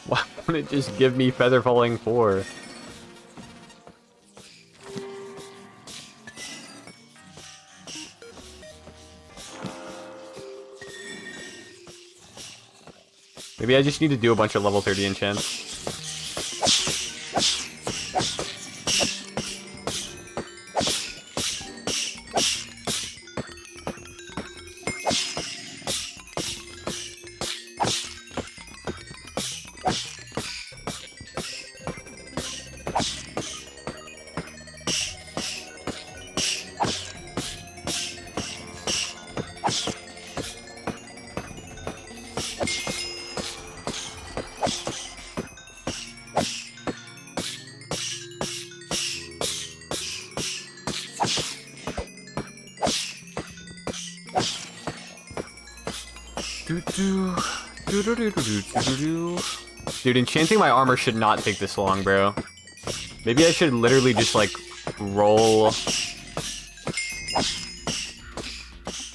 S1: Why won't it just give me Feather Falling 4? Maybe I just need to do a bunch of level 30 enchants. Dude, enchanting my armor should not take this long, bro. Maybe I should literally just, like, roll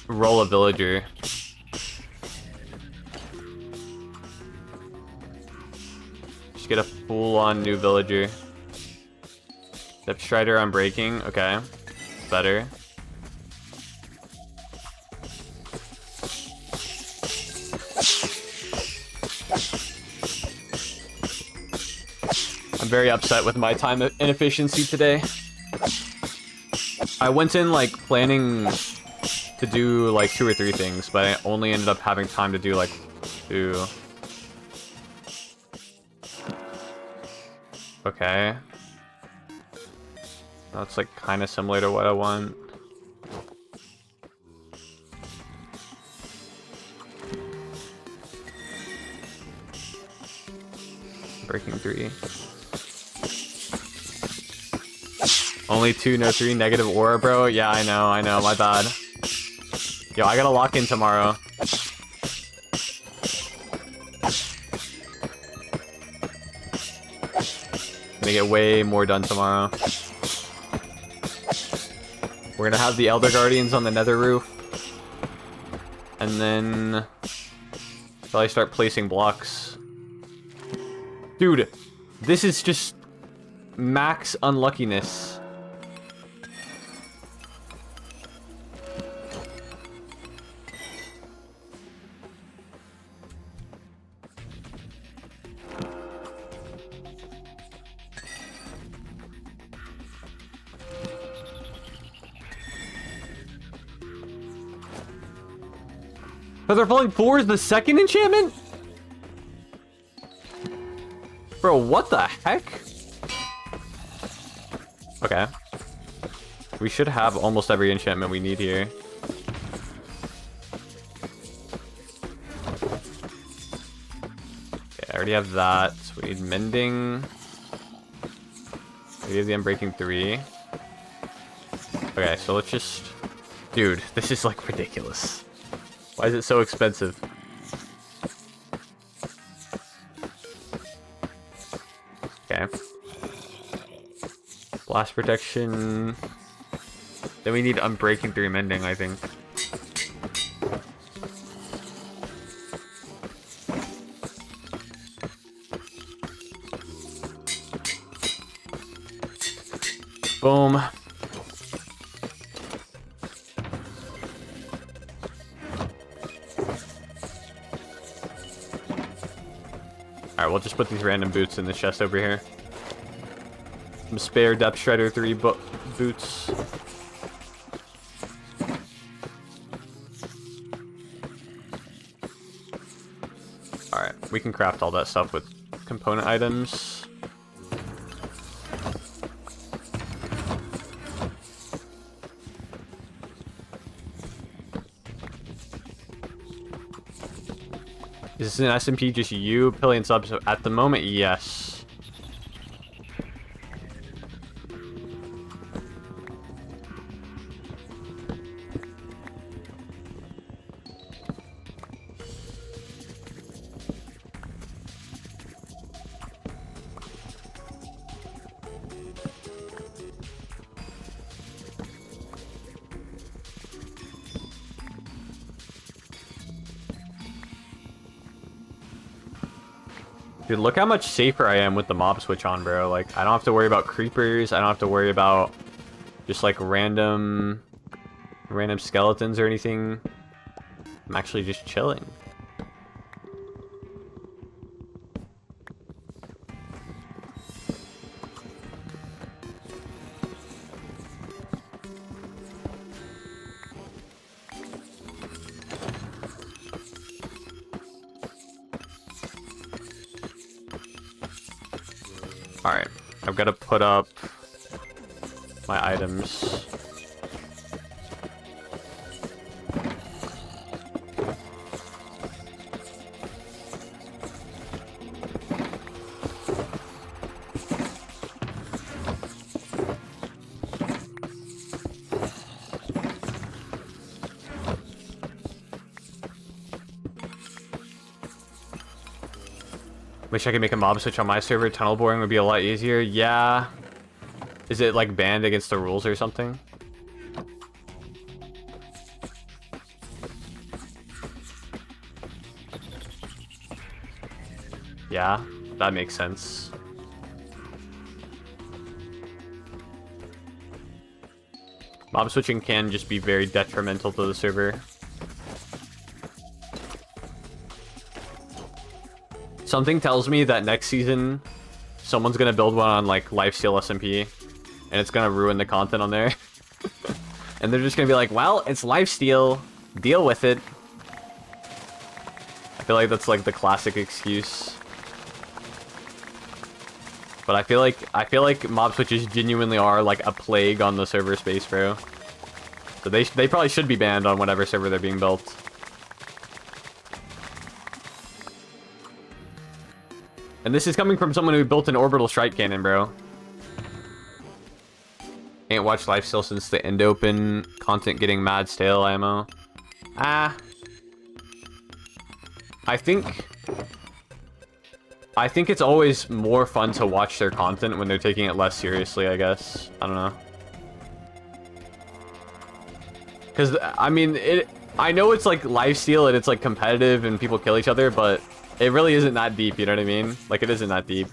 S1: a villager. Just get a full-on new villager. Depth Strider on breaking. Okay. Better. I'm very upset with my time inefficiency today. I went in, like, planning to do, like, 2 or 3 things, but I only ended up having time to do, like, 2. Okay. That's, like, kind of similar to what I want. Breaking 3. Only 2, no 3, negative aura, bro. Yeah, I know, my bad. Yo, I gotta lock in tomorrow. Gonna get way more done tomorrow. We're gonna have the Elder Guardians on the nether roof. And then probably start placing blocks. Dude, this is just max unluckiness. Feather Falling 4 is the second enchantment? Bro, what the heck? Okay. We should have almost every enchantment we need here. Okay, I already have that. We need Mending. We have the Unbreaking 3. Okay, so let's just... Dude, this is, like, ridiculous. Why is it so expensive? Okay. Blast protection. Then we need Unbreaking 3 Mending, I think. Boom. Alright, we'll just put these random boots in the chest over here. Some spare Depth Strider 3 boots. Alright, we can craft all that stuff with component items. Is this an SMP just you, Pilly, and Subs? At the moment, yes. Dude, look how much safer I am with the mob switch on, bro. Like, I don't have to worry about creepers. I don't have to worry about just, like, random skeletons or anything. I'm actually just chilling. Alright, I've got to put up my items. Wish I could make a mob switch on my server. Tunnel boring would be a lot easier. Yeah. Is it like banned against the rules or something? Yeah, that makes sense. Mob switching can just be very detrimental to the server. Something tells me that next season, someone's gonna build one on like lifesteal SMP, and it's gonna ruin the content on there. And they're just gonna be like, well, it's lifesteal, deal with it. I feel like that's like the classic excuse. But I feel like mob switches genuinely are like a plague on the server space, bro. So they probably should be banned on whatever server they're being built. And this is coming from someone who built an orbital strike cannon, bro. Ain't watched lifesteal since the end open. Content getting mad stale, IMO. Ah. I think it's always more fun to watch their content when they're taking it less seriously, I guess. I don't know. Because, I mean, I know it's like lifesteal and it's like competitive and people kill each other, but it really isn't that deep, you know what I mean? Like, it isn't that deep.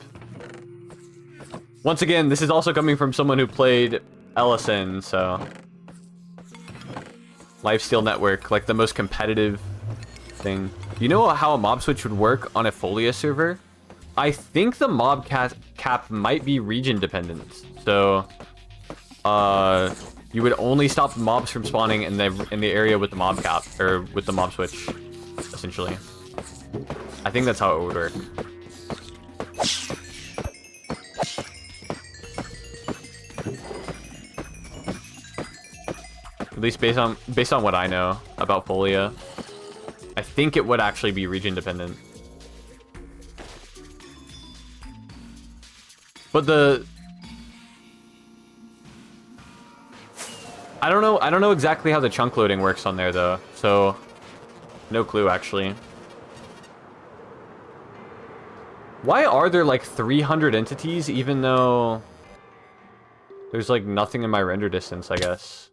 S1: Once again, this is also coming from someone who played LSN, so... Lifesteal Network, like the most competitive thing. Do you know how a mob switch would work on a Folia server? I think the mob cap might be region dependent. So, you would only stop mobs from spawning in the area with the mob cap, or with the mob switch, essentially. I think that's how it would work. At least based on what I know about Folia, I think it would actually be region dependent. But I don't know exactly how the chunk loading works on there though. So no clue actually. Why are there like 300 entities even though there's like nothing in my render distance, I guess?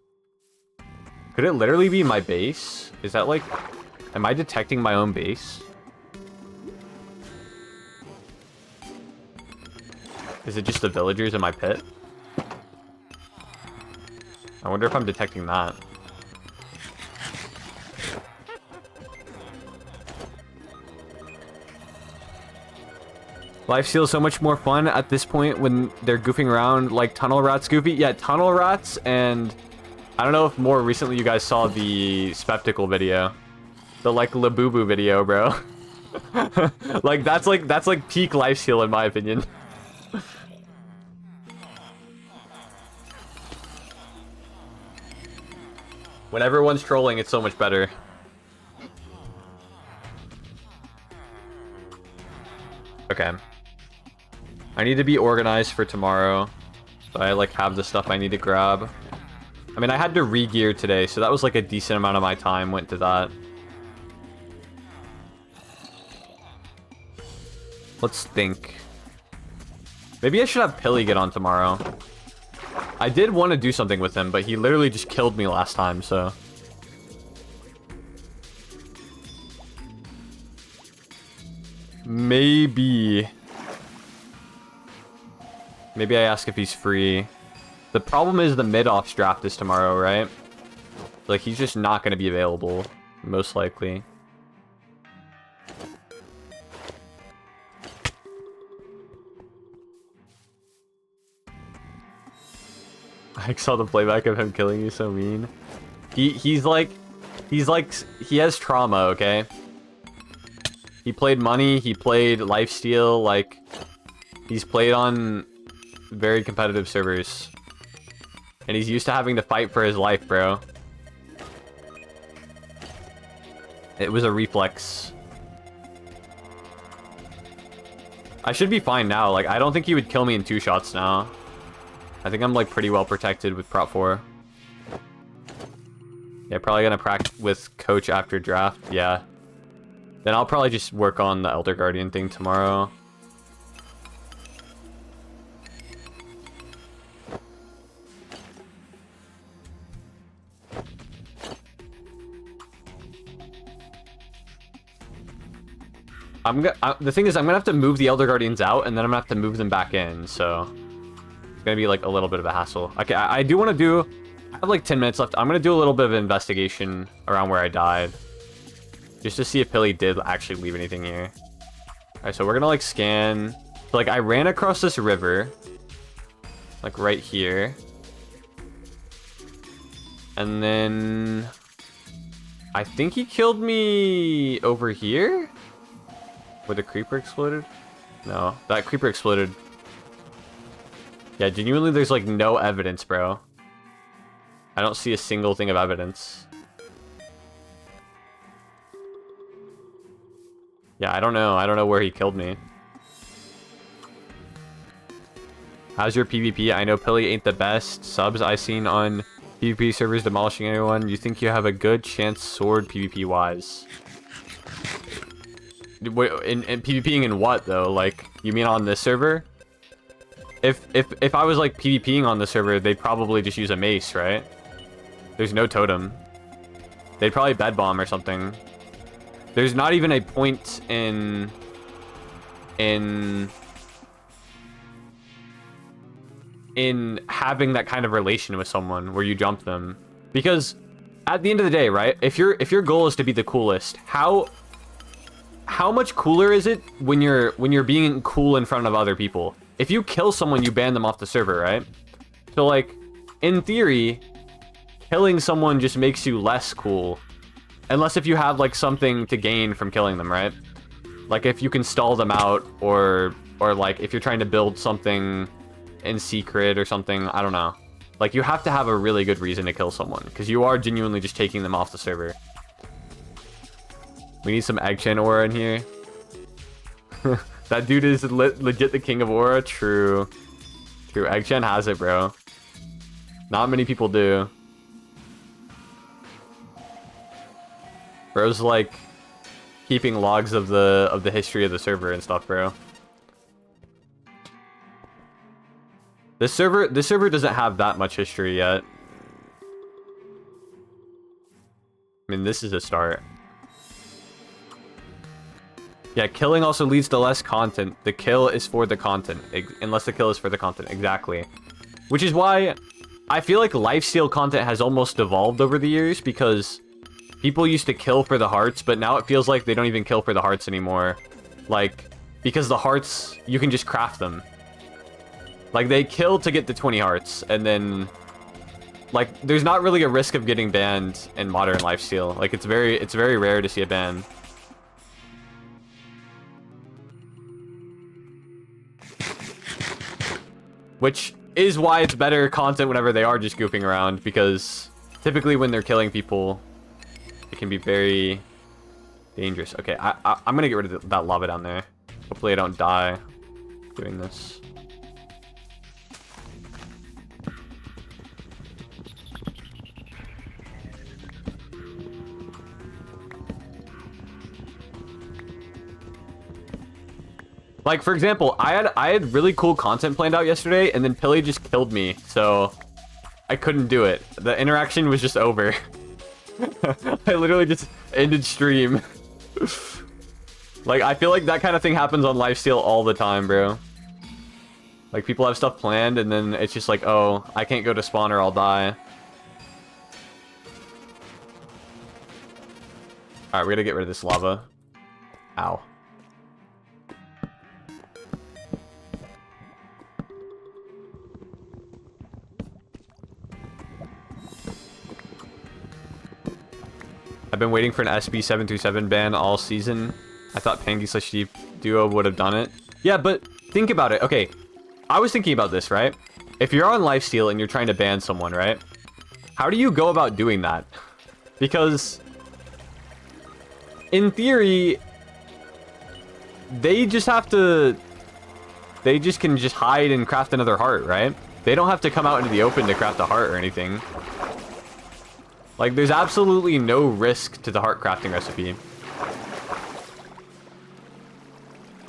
S1: Could it literally be my base? Is that like, am I detecting my own base? Is it just the villagers in my pit? I wonder if I'm detecting that. Lifesteal is so much more fun at this point when they're goofing around like tunnel rats goofy. Yeah, tunnel rats, and I don't know if more recently you guys saw the spectacle video. The like Labubu video, bro. Like that's like peak lifesteal in my opinion. When everyone's trolling, it's so much better. Okay. I need to be organized for tomorrow. So I like have the stuff I need to grab. I mean, I had to re-gear today, so that was like a decent amount of my time went to that. Let's think. Maybe I should have Pilly get on tomorrow. I did want to do something with him, but he literally just killed me last time, so... Maybe I ask if he's free. The problem is the mid-offs draft is tomorrow, right? Like, he's just not going to be available, most likely. I saw the playback of him killing you, so mean. He has trauma, okay? He played money, he played lifesteal, like, he's played on very competitive servers. And he's used to having to fight for his life, bro. It was a reflex. I should be fine now, like, I don't think he would kill me in 2 shots now. I think I'm, like, pretty well protected with Prop 4. Yeah, probably gonna practice with Coach after draft, yeah. Then I'll probably just work on the Elder Guardian thing tomorrow. the thing is, I'm gonna have to move the Elder Guardians out, and then I'm gonna have to move them back in, so... It's gonna be, like, a little bit of a hassle. Okay, I do want to do... I have, like, 10 minutes left. I'm gonna do a little bit of investigation around where I died. Just to see if Pilly did actually leave anything here. Alright, so we're gonna, like, scan... So, like, I ran across this river. Like, right here. And then... I think he killed me over here? Where the creeper exploded? No, that creeper exploded. Yeah, genuinely, there's, like, no evidence, bro. I don't see a single thing of evidence. Yeah, I don't know. I don't know where he killed me. How's your PvP? I know Pilly ain't the best. Subs I seen on PvP servers demolishing anyone. You think you have a good chance sword PvP-wise? In PvPing in what, though? Like, you mean on this server? If I was, like, PvPing on the server, they'd probably just use a mace, right? There's no totem. They'd probably bed bomb or something. There's not even a point in having that kind of relation with someone where you jump them, because at the end of the day, right, if your goal is to be the coolest, how much cooler is it when you're being cool in front of other people? If you kill someone, you ban them off the server, right? So, like, in theory, killing someone just makes you less cool, unless if you have, like, something to gain from killing them, right? Like, if you can stall them out, or like if you're trying to build something in secret or something, I don't know. Like, you have to have a really good reason to kill someone, because you are genuinely just taking them off the server. We need some Egg-Chan aura in here. That dude is legit the king of aura. True. True. Egg-Chan has it, bro. Not many people do. Bro's like keeping logs of the history of the server and stuff, bro. This server doesn't have that much history yet. I mean, this is a start. Yeah, killing also leads to less content. The kill is for the content, unless the kill is for the content, exactly. Which is why I feel like lifesteal content has almost evolved over the years, because people used to kill for the hearts, but now it feels like they don't even kill for the hearts anymore. Like, because the hearts, you can just craft them. Like, they kill to get the 20 hearts, and then, like, there's not really a risk of getting banned in modern lifesteal. Like, it's very rare to see a ban. Which is why it's better content whenever they are just goofing around, because typically when they're killing people, it can be very dangerous. Okay, I'm gonna get rid of that lava down there. Hopefully I don't die doing this. Like, for example, I had really cool content planned out yesterday, and then Pilly just killed me, so I couldn't do it. The interaction was just over. I literally just ended stream. Like, I feel like that kind of thing happens on lifesteal all the time, bro. Like, people have stuff planned, and then it's just like, oh, I can't go to spawn or I'll die. Alright, we gotta get rid of this lava. Ow. I've been waiting for an SB727 ban all season. I thought Pangy/Sheep Duo would have done it. Yeah, but think about it. Okay, I was thinking about this, right? If you're on lifesteal and you're trying to ban someone, right? How do you go about doing that? Because in theory, they just have to... They just can just hide and craft another heart, right? They don't have to come out into the open to craft a heart or anything. Like, there's absolutely no risk to the heart crafting recipe.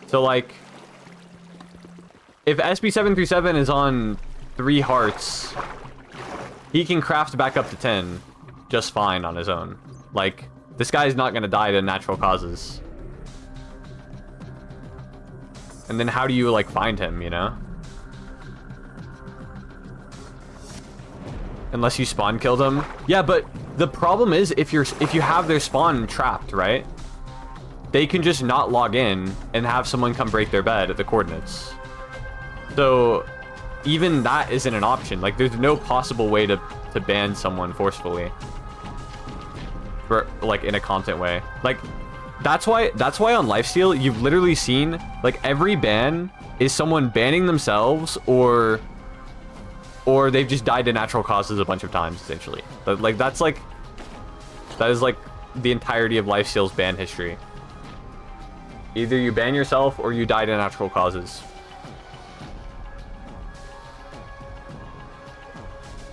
S1: So, like, if SB737 is on 3 hearts, he can craft back up to 10 just fine on his own. Like, this guy's not gonna die to natural causes. And then how do you, like, find him, you know? Unless you spawn killed him. Yeah, but the problem is if you have their spawn trapped, right? They can just not log in and have someone come break their bed at the coordinates. So even that isn't an option. Like, there's no possible way to ban someone forcefully. For, like, in a content way. Like, that's why on Lifesteal you've literally seen, like, every ban is someone banning themselves or they've just died to natural causes a bunch of times, essentially. But, like, that is like the entirety of Lifesteal's ban history. Either you ban yourself or you die to natural causes.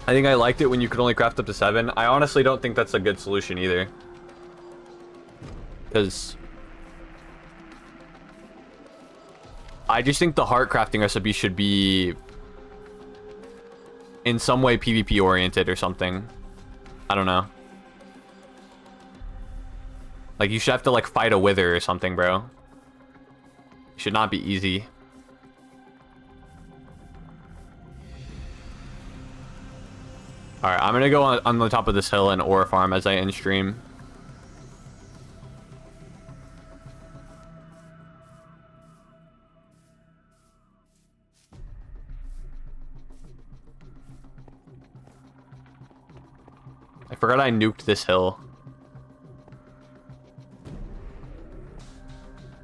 S1: I think I liked it when you could only craft up to 7. I honestly don't think that's a good solution either. Because I just think the heart crafting recipe should be in some way PvP oriented or something. I don't know. Like, you should have to, like, fight a wither or something, bro. It should not be easy. Alright, I'm gonna go on the top of this hill and ore farm as I end stream. I forgot I nuked this hill.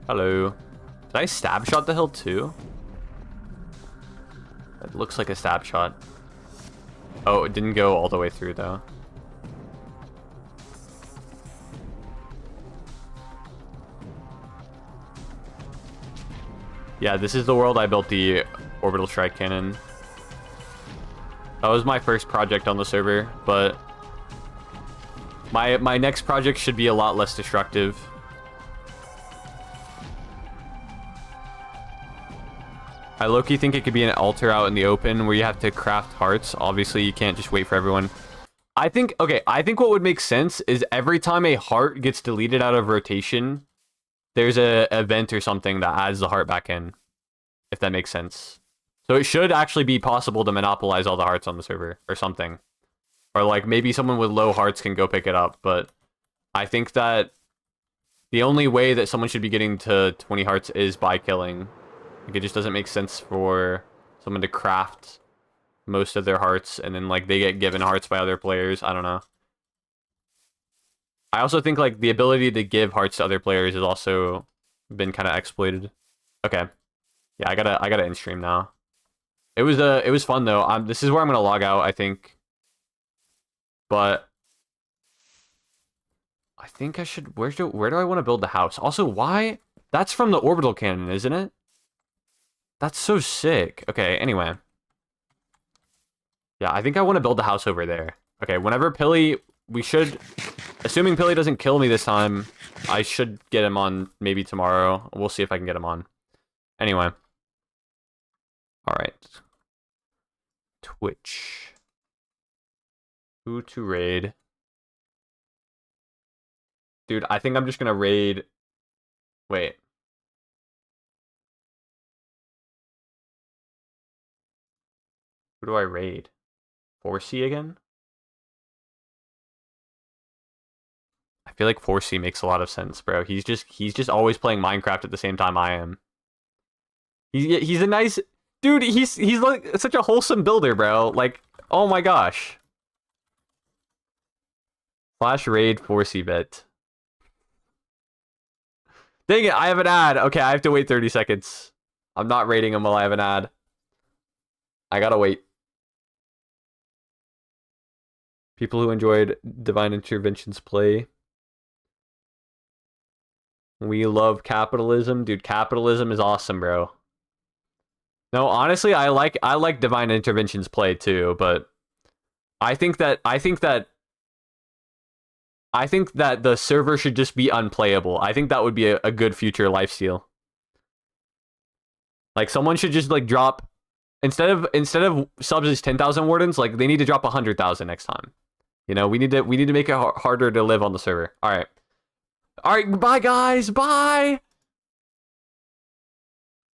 S1: Hello. Did I stab shot the hill too? It looks like a stab shot. Oh, it didn't go all the way through though. Yeah, this is the world I built the orbital strike cannon. That was my first project on the server, but my next project should be a lot less destructive. I low-key think it could be an altar out in the open where you have to craft hearts. Obviously, you can't just wait for everyone. I think what would make sense is every time a heart gets deleted out of rotation, there's a event or something that adds the heart back in, if that makes sense. So it should actually be possible to monopolize all the hearts on the server or something. Or, like, maybe someone with low hearts can go pick it up, but I think that the only way that someone should be getting to 20 hearts is by killing. Like, it just doesn't make sense for someone to craft most of their hearts and then, like, they get given hearts by other players. I don't know. I also think, like, the ability to give hearts to other players has also been kind of exploited. Okay. Yeah, I gotta end stream now. It was fun though. This is where I'm gonna log out, I think. But I think I should. Where do I want to build the house? Also, why? That's from the orbital cannon, isn't it? That's so sick. Okay, anyway. Yeah, I think I want to build the house over there. Okay, whenever Pilly... We should... Assuming Pilly doesn't kill me this time, I should get him on maybe tomorrow. We'll see if I can get him on. Anyway. Alright. Twitch. Who to raid? Dude, I think I'm just gonna raid... Wait. Who do I raid? 4C again? I feel like 4C makes a lot of sense, bro. He's just always playing Minecraft at the same time I am. He's a nice dude. He's like such a wholesome builder, bro. Like, oh my gosh. Flash raid 4C bet. Dang it, I have an ad. Okay, I have to wait 30 seconds. I'm not raiding him while I have an ad. I gotta wait. People who enjoyed Divine Intervention's play. We love capitalism. Dude, capitalism is awesome, bro. No, honestly, I like Divine Intervention's play too, but I think that the server should just be unplayable. I think that would be a good future lifesteal. Like, someone should just, like, drop instead of subs 10,000 wardens, like, they need to drop 100,000 next time. You know, we need to make it harder to live on the server. All right, bye guys, bye.